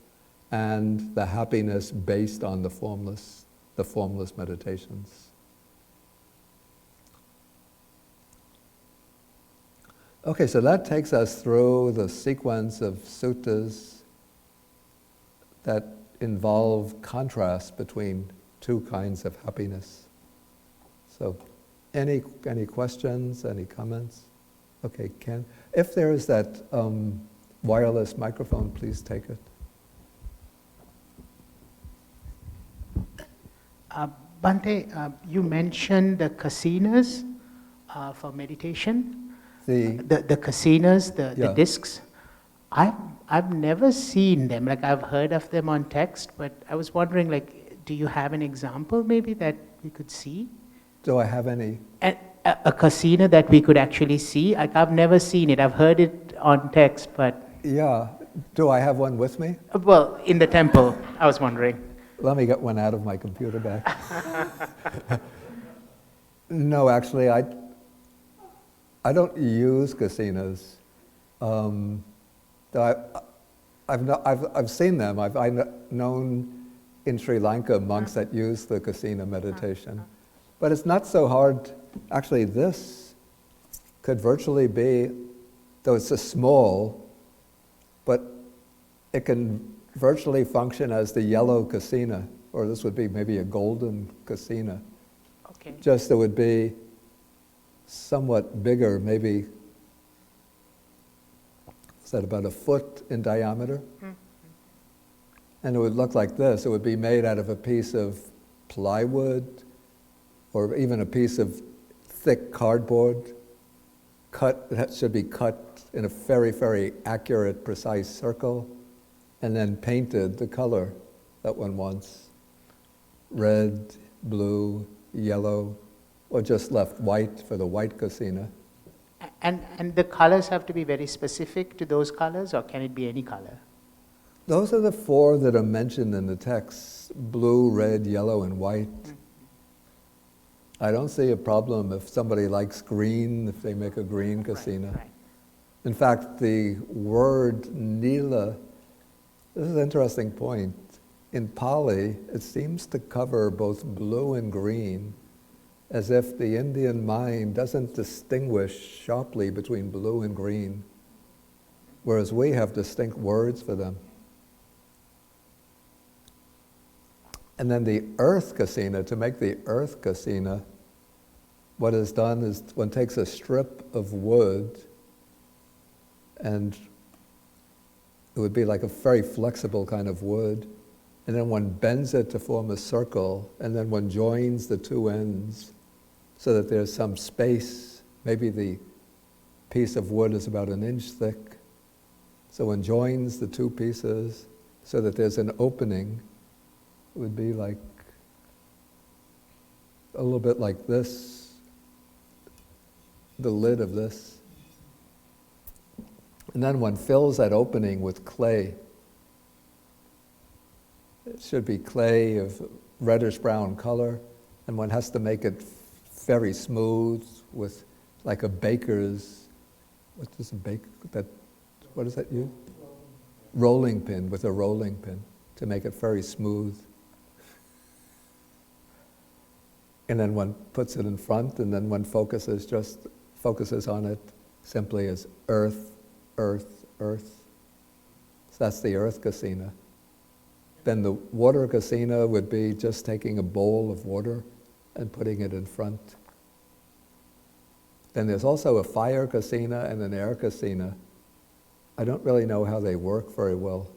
and the happiness based on the formless meditations. Okay, so that takes us through the sequence of suttas that involve contrast between two kinds of happiness. So, any questions, any comments? Okay, Ken, if there is that wireless microphone, please take it. Bhante, you mentioned the casinas for meditation. The casinas, the discs. I've never seen them. Like, I've heard of them on text, but I was wondering, like, do you have an example maybe that we could see? Do I have any? A casino that we could actually see? Like, I've never seen it. I've heard it on text, but... Yeah. Do I have one with me? Well, in the temple, I was wondering. Let me get one out of my computer bag. No, actually, I don't use casinos. I've seen them. I've known in Sri Lanka monks that use the casino meditation. But it's not so hard. Actually, this could virtually be, though it's a small, but it can virtually function as the yellow casino, or this would be maybe a golden casino. Okay. Just it would be somewhat bigger, maybe, is that about a foot in diameter? Mm-hmm. And it would look like this. It would be made out of a piece of plywood, or even a piece of thick cardboard, that should be cut in a very, very accurate, precise circle, and then painted the color that one wants. Red, blue, yellow, or just left white for the white casino. And the colors have to be very specific to those colors, or can it be any color? Those are the four that are mentioned in the text: blue, red, yellow, and white. Mm-hmm. I don't see a problem if somebody likes green, if they make a green casino. Right. In fact, the word nila, this is an interesting point. In Pali, it seems to cover both blue and green, as if the Indian mind doesn't distinguish sharply between blue and green, whereas we have distinct words for them. And then the earth casino, to make the earth casino, what is done is one takes a strip of wood, and it would be like a very flexible kind of wood, and then one bends it to form a circle, and then one joins the two ends so that there's some space. Maybe the piece of wood is about 1 inch thick. So one joins the two pieces so that there's an opening. It would be like a little bit like this, the lid of this. And then one fills that opening with clay. It should be clay of reddish brown color, and one has to make it very smooth with like a baker's, what is that you? Rolling pin, with a rolling pin to make it very smooth. And then one puts it in front, and then one focuses on it simply as earth, earth, earth. So that's the earth casino. Then the water casino would be just taking a bowl of water and putting it in front. Then there's also a fire casino and an air casino. I don't really know how they work very well.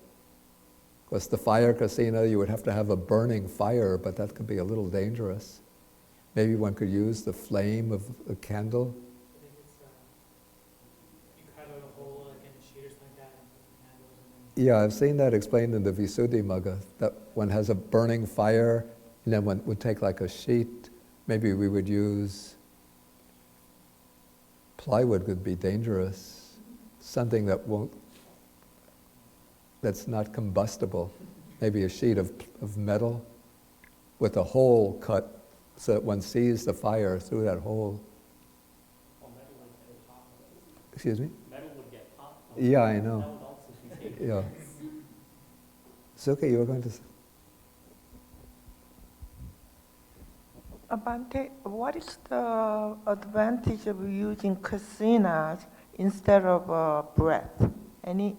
Because the fire casino, you would have to have a burning fire, but that could be a little dangerous. Maybe one could use the flame of a candle. I think it's, you cut out a hole like in a sheet or something like that and put the candles in there. Yeah, I've seen that explained in the Visuddhimagga, that one has a burning fire, and then one would take like a sheet. Maybe we would use plywood, could be dangerous. Something that's not combustible. Maybe a sheet of metal with a hole cut so that one sees the fire through that hole. Well, metal would get hot. Excuse me? Metal would get hot. Yeah, I know. That would also be dangerous. Yeah. Suka, you were going to say? Bhante, what is the advantage of using kasinas instead of breath? Any?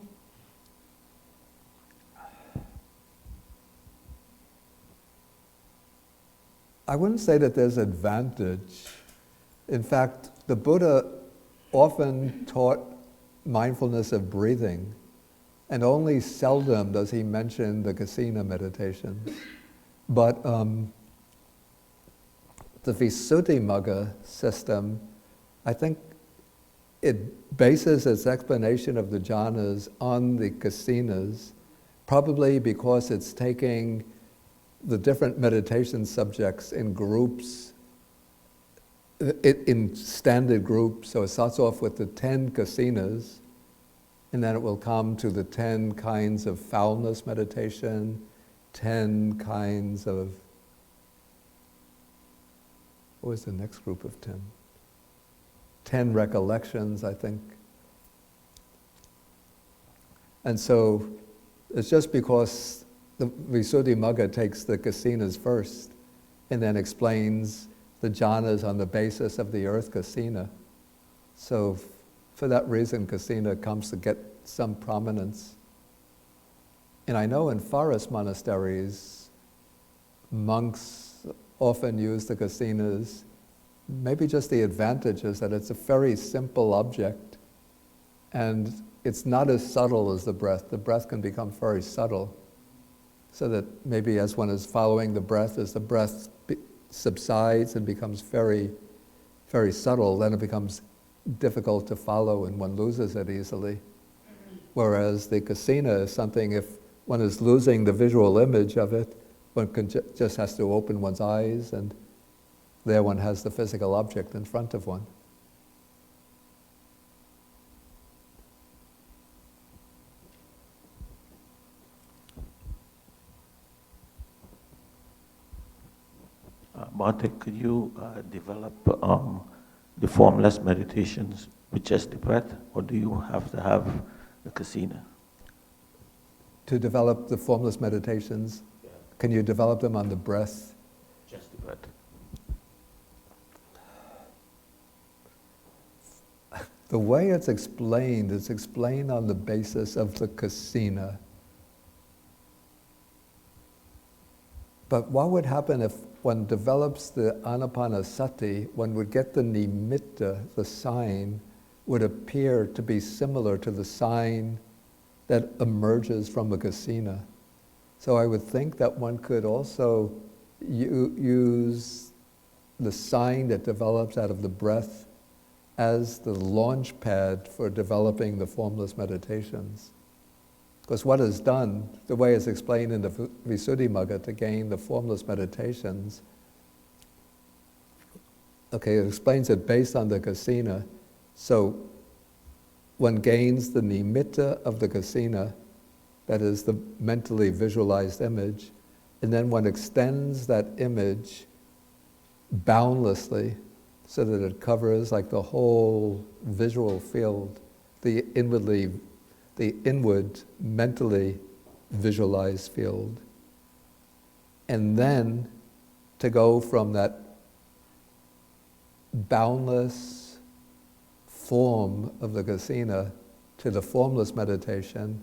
I wouldn't say that there's advantage. In fact, the Buddha often taught mindfulness of breathing, and only seldom does he mention the kasina meditations. But the Visuddhimagga system, I think it bases its explanation of the jhanas on the kasinas, probably because it's taking the different meditation subjects in groups, in standard groups. So it starts off with the 10 kasinas, and then it will come to the 10 kinds of foulness meditation, 10 kinds of, what was the next group of 10? 10 recollections, I think. And so it's just because the Visuddhimagga takes the kasinas first and then explains the jhanas on the basis of the earth kasina. So for that reason, kasina comes to get some prominence. And I know in forest monasteries, monks often use the kasinas. Maybe just the advantage is that it's a very simple object and it's not as subtle as the breath. The breath can become very subtle. So that maybe as one is following the breath, as the breath subsides and becomes very, very subtle, then it becomes difficult to follow and one loses it easily. Whereas the kasina is something, if one is losing the visual image of it, one can just has to open one's eyes and there one has the physical object in front of one. Bhante, could you develop the formless meditations with just the breath, or do you have to have the kasina? To develop the formless meditations, can you develop them on the breath? Just the breath. The way it's explained on the basis of the kasina. But what would happen if one develops the anapanasati, one would get the nimitta, the sign, would appear to be similar to the sign that emerges from a kasina. So I would think that one could also use the sign that develops out of the breath as the launch pad for developing the formless meditations. Because what is done, the way it's explained in the Visuddhimagga to gain the formless meditations, okay, it explains it based on the kasina. So one gains the nimitta of the kasina, that is the mentally visualized image, and then one extends that image boundlessly so that it covers like the whole visual field, the inward, mentally visualized field. And then to go from that boundless form of the kasina to the formless meditation,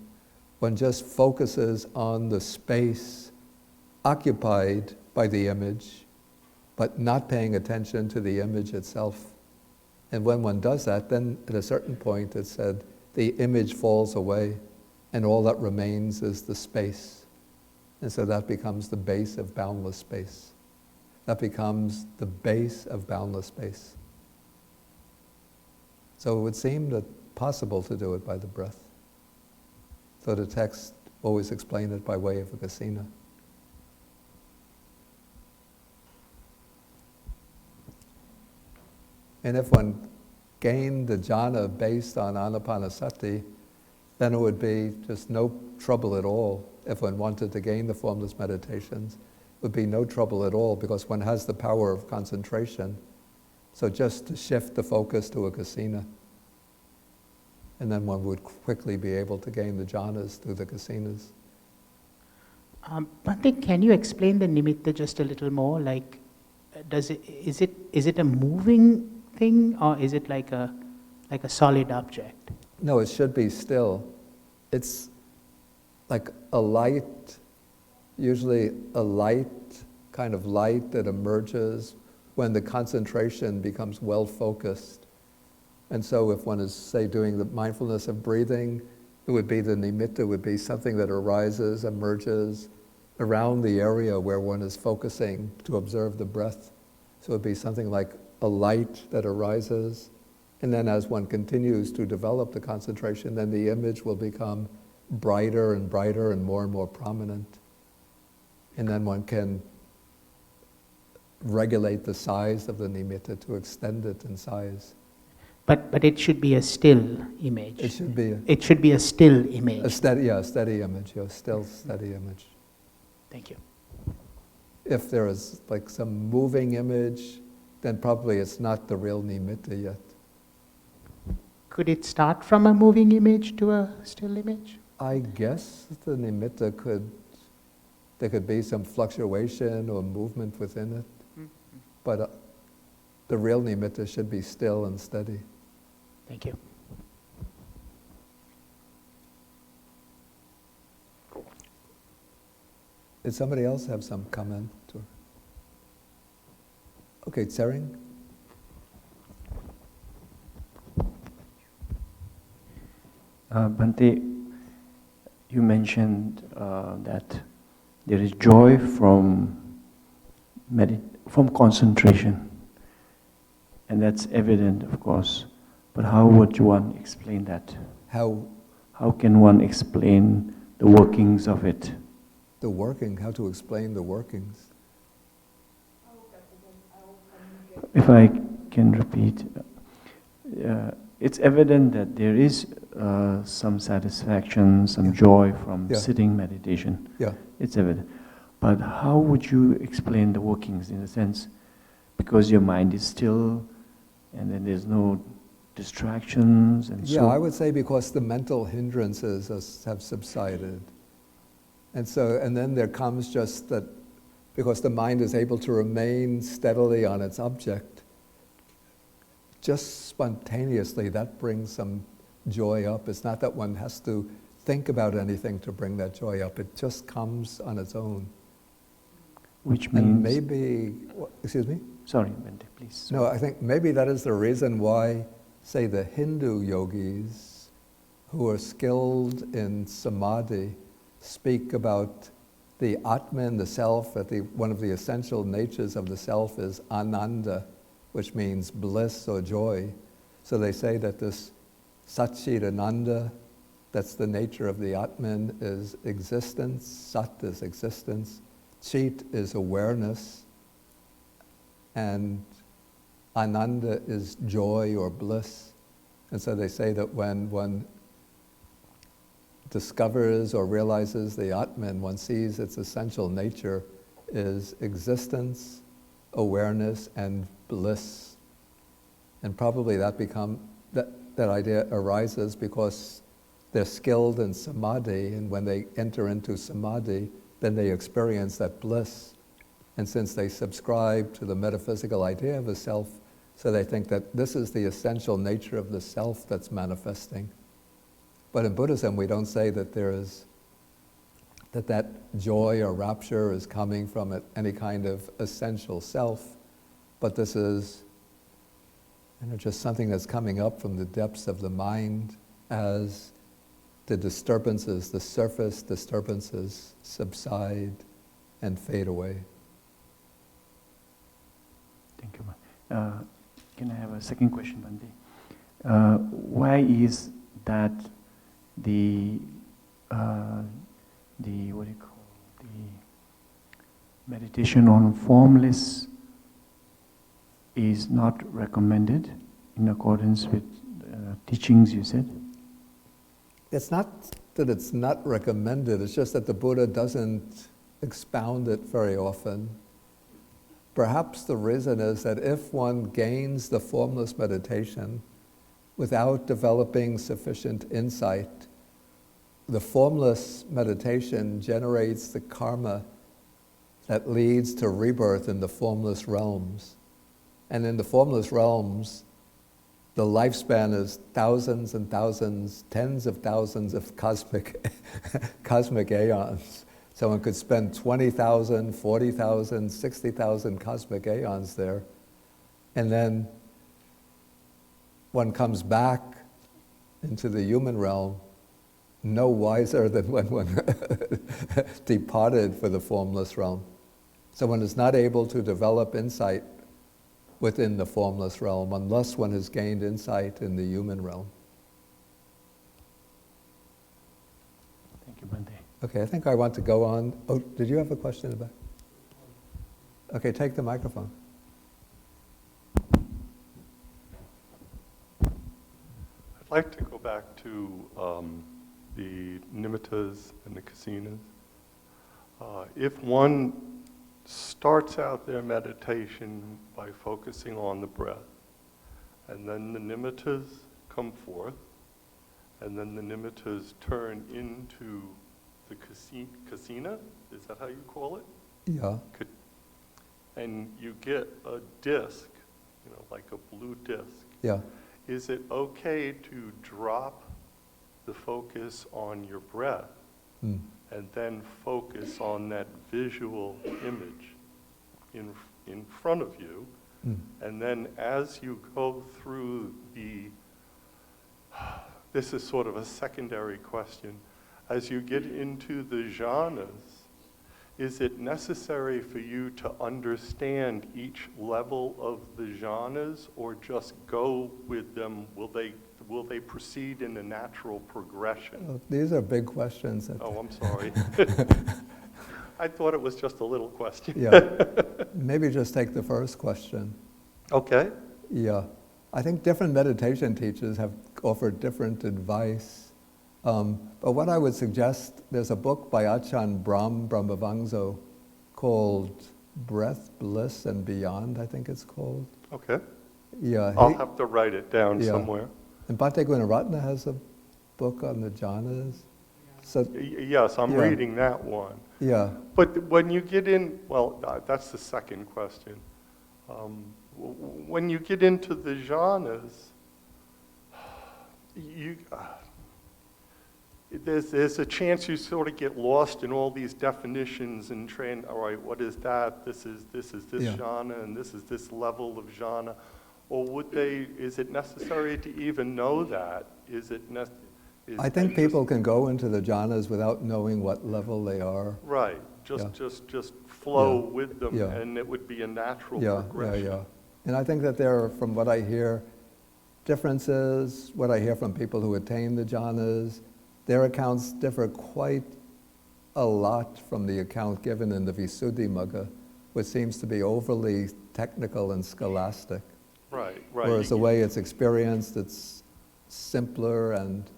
one just focuses on the space occupied by the image, but not paying attention to the image itself. And when one does that, then at a certain point it said, the image falls away and all that remains is the space. And so that becomes the base of boundless space. That becomes the base of boundless space. So it would seem that possible to do it by the breath. So the text always explained it by way of a kasina. And if one gained the jhana based on anapanasati, then it would be just no trouble at all. If one wanted to gain the formless meditations, it would be no trouble at all because one has the power of concentration. So just to shift the focus to a kasina, and then one would quickly be able to gain the jhanas through the kasinas. Bhante, can you explain the nimitta just a little more? Like, is it a moving thing, or is it like a solid object? No, it should be still. It's like a light, usually a light, kind of light that emerges when the concentration becomes well focused. And so if one is, say, doing the mindfulness of breathing, it would be the nimitta, would be something that arises, emerges around the area where one is focusing to observe the breath. So it would be something like a light that arises, and then as one continues to develop the concentration, then the image will become brighter and brighter and more prominent. And then one can regulate the size of the nimitta to extend it in size. But it should be a still image. It should be It should be a still image. a steady image, still steady image. Thank you. If there is like some moving image, then probably it's not the real nimitta yet. Could it start from a moving image to a still image? I guess the nimitta there could be some fluctuation or movement within it, but the real nimitta should be still and steady. Thank you. Did somebody else have some comment? Okay, Tsering? Bhante, you mentioned that there is joy from concentration, and that's evident, of course. But how would one explain that? How can one explain the workings of it? how to explain the workings? If I can repeat, it's evident that there is some satisfaction, some joy from sitting meditation. Yeah. It's evident. But how would you explain the workings, in a sense? Because your mind is still, and then there's no distractions and so. Yeah, I would say because the mental hindrances have subsided. And then there comes just that, because the mind is able to remain steadily on its object, just spontaneously that brings some joy up. It's not that one has to think about anything to bring that joy up. It just comes on its own. Which means... And maybe, excuse me? Sorry, Bhante, please. No, I think maybe that is the reason why, say, the Hindu yogis who are skilled in samadhi speak about the Atman, the self, that one of the essential natures of the self is ananda, which means bliss or joy. So they say that this Satchidananda, that's the nature of the Atman, is existence, Sat is existence, Chit is awareness, and Ananda is joy or bliss. And so they say that when one discovers or realizes the Atman, one sees its essential nature is existence, awareness, and bliss. And probably that idea arises because they're skilled in samadhi, and when they enter into samadhi, then they experience that bliss. And since they subscribe to the metaphysical idea of a self, so they think that this is the essential nature of the self that's manifesting. But in Buddhism, we don't say that that joy or rapture is coming from any kind of essential self, but this is just something that's coming up from the depths of the mind as the disturbances, the surface disturbances subside and fade away. Thank you. Can I have a second question, Bhante? Why is that the meditation on formless is not recommended in accordance with teachings, you said? It's not that it's not recommended, it's just that the Buddha doesn't expound it very often. Perhaps the reason is that if one gains the formless meditation without developing sufficient insight, the formless meditation generates the karma that leads to rebirth in the formless realms. And in the formless realms, the lifespan is thousands and thousands, tens of thousands of cosmic aeons. So one could spend 20,000, 40,000, 60,000 cosmic aeons there. And then one comes back into the human realm, no wiser than when one departed for the formless realm. So one is not able to develop insight within the formless realm unless one has gained insight in the human realm. Thank you, Bhante. Okay, I think I want to go on. Oh, did you have a question about? Okay, take the microphone. I'd like to go back to the nimittas and the kasinas. If one starts out their meditation by focusing on the breath, and then the nimittas come forth, and then the nimittas turn into the kasina, is that how you call it? Yeah. And you get a disc, like a blue disc. Yeah. Is it okay to drop the focus on your breath and then focus on that visual image in front of you? And then as you go through this is sort of a secondary question, as you get into the jhanas, is it necessary for you to understand each level of the jhanas, or just go with them? Will they proceed in a natural progression? Well, these are big questions. Oh, I'm sorry. I thought it was just a little question. Yeah. Maybe just take the first question. Okay. Yeah. I think different meditation teachers have offered different advice. But what I would suggest, there's a book by Achan Brahmavangso called Breath, Bliss, and Beyond, I think it's called. Okay. Yeah. I'll have to write it down somewhere. And Bhante Gunaratna has a book on the jhanas. So, Yes, I'm reading that one. yeah. But when you get in, that's the second question. When you get into the jhanas, there's a chance you sort of get lost in all these definitions and train. All right, what is that? This is this jhana, and this is this level of jhana. Or is it necessary to even know that? I think people can go into the jhanas without knowing what level they are. Right, just flow with them, and it would be a natural progression. Yeah. And I think that there are, from what I hear, differences, what I hear from people who attain the jhanas, their accounts differ quite a lot from the account given in the Visuddhimagga, which seems to be overly technical and scholastic. Right. Whereas the way it's experienced, it's simpler and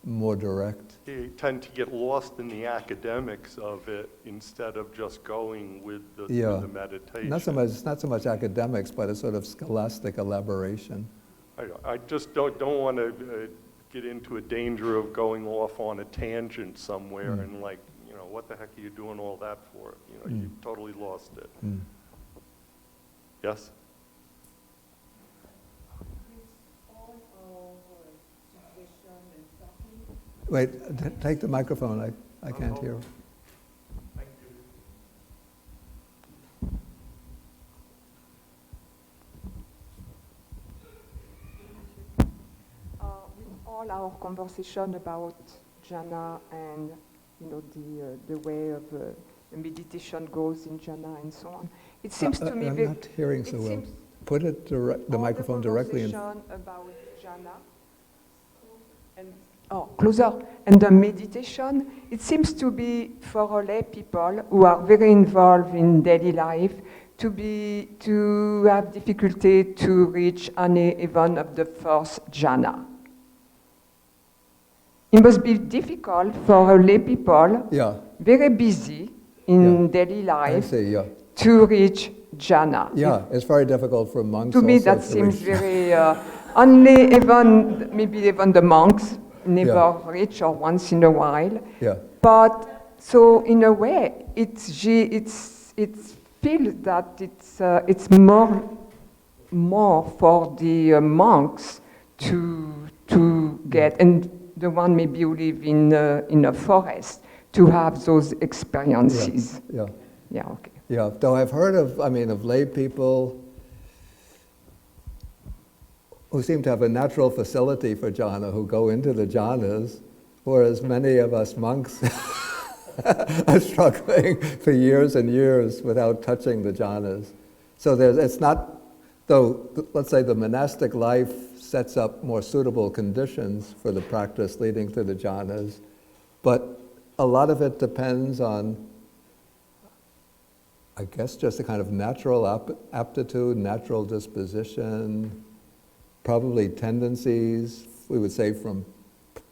more direct. You tend to get lost in the academics of it instead of just going with the meditation. It's not so much academics, but a sort of scholastic elaboration. I just don't want to get into a danger of going off on a tangent somewhere and what the heck are you doing all that for? You totally lost it. Yes? Wait, take the microphone. I can't hear. With all our conversation about jhana and the way of meditation goes in jhana and so on, it seems to me. I'm not hearing so well. Put it the microphone directly in. About jhana and closer. And the meditation, it seems to be for lay people who are very involved in daily life to have difficulty to reach any even of the first jhana. It must be difficult for lay people, very busy in daily life, to reach jhana. Yeah, it's very difficult for monks. To me, that seems very only maybe even the monks never reach or once in a while. Yeah. But so in a way, it feels that it's more for the monks to get, and the one maybe who live in a forest, to have those experiences. Yeah. Yeah. Okay. Yeah. Though I've heard of lay people who seem to have a natural facility for jhana, who go into the jhanas, whereas many of us monks are struggling for years and years without touching the jhanas. So it's not, though, let's say the monastic life sets up more suitable conditions for the practice leading to the jhanas, but a lot of it depends on, I guess, just a kind of natural aptitude, natural disposition, probably tendencies, we would say, from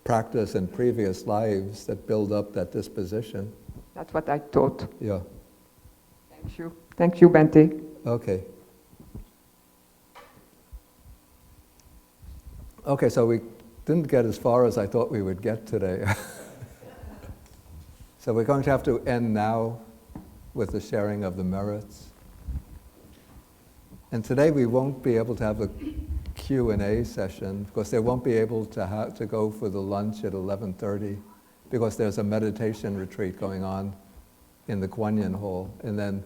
practice in previous lives that build up that disposition. That's what I thought. Yeah. Thank you. Thank you, Bhante. Okay. Okay, so we didn't get as far as I thought we would get today. So we're going to have to end now with the sharing of the merits. And today we won't be able to have a Q&A session because they won't be able to go for the lunch at 11:30 because there's a meditation retreat going on in the Guanyin Hall, and then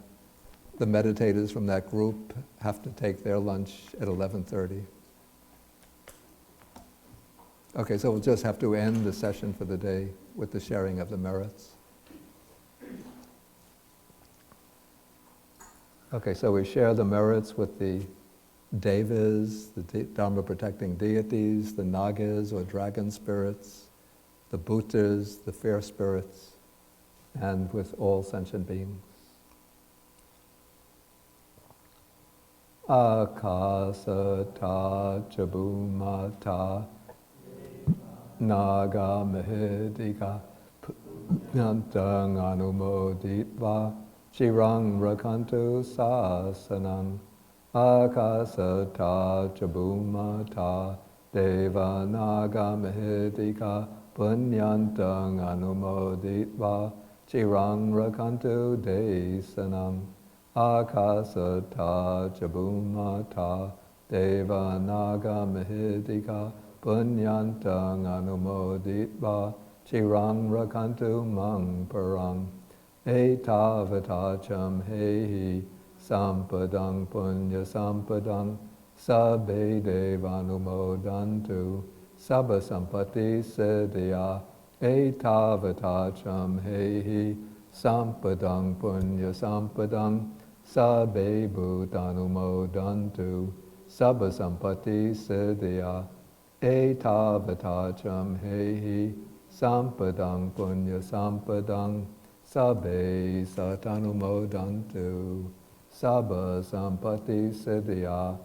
the meditators from that group have to take their lunch at 11:30. Okay, so we'll just have to end the session for the day with the sharing of the merits. Okay, so we share the merits with the devas, the Dharma-protecting deities, the nagas or dragon spirits, the bhutas, the fair spirits, and with all sentient beings. Akasata chabumata naga mahedika nyantang anumoditva chirang rakantu sasanang akasata chabumata deva naga mahedika punyantang anumoditva chirang rakantu desanam akasata chabumata deva naga mahedika punyantang anumoditva chirang rakantu mang parang etavatacham hehi sampadang punya sampadang sabbe devanumodantu sabba sampati siddhya etavatacham hehi sampadang punya sampadang sabbe bhutanumodantu sabba sampati siddhya etavatacham hehi sampadang punya sampadang sabbe satanumodantu sabba sampati siddhya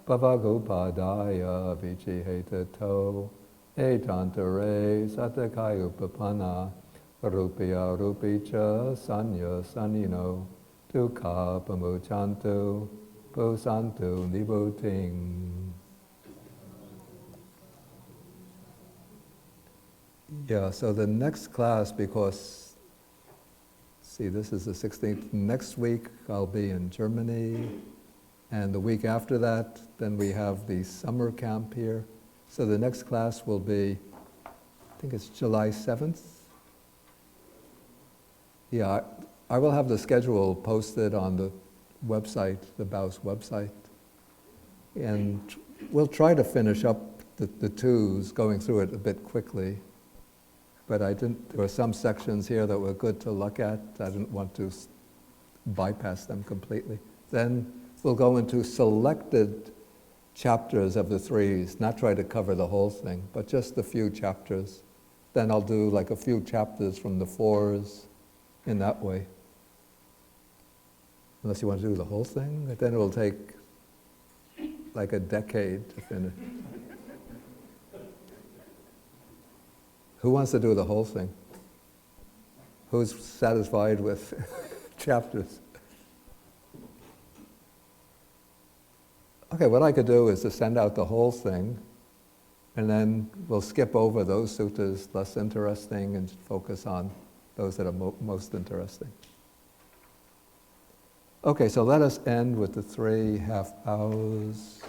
bhavagopadaya vichihetato etantare satakayupapana rupya rupicha sanya sanino dukkha pamuchantu pusantu nibbutting. Yeah, so the next class, because, see, this is the 16th. Next week I'll be in Germany, and the week after that, then we have the summer camp here. So the next class will be, I think it's July 7th. Yeah, I will have the schedule posted on the website, the BAUS website. And we'll try to finish up the twos, going through it a bit quickly. But there were some sections here that were good to look at. I didn't want to bypass them completely. Then we'll go into selected chapters of the threes, not try to cover the whole thing, but just a few chapters. Then I'll do like a few chapters from the fours in that way. Unless you want to do the whole thing, but then it will take like a decade to finish. Who wants to do the whole thing? Who's satisfied with chapters? Okay, what I could do is to send out the whole thing, And then we'll skip over those suttas less interesting and focus on those that are most interesting. Okay, so let us end with the 3 half bows.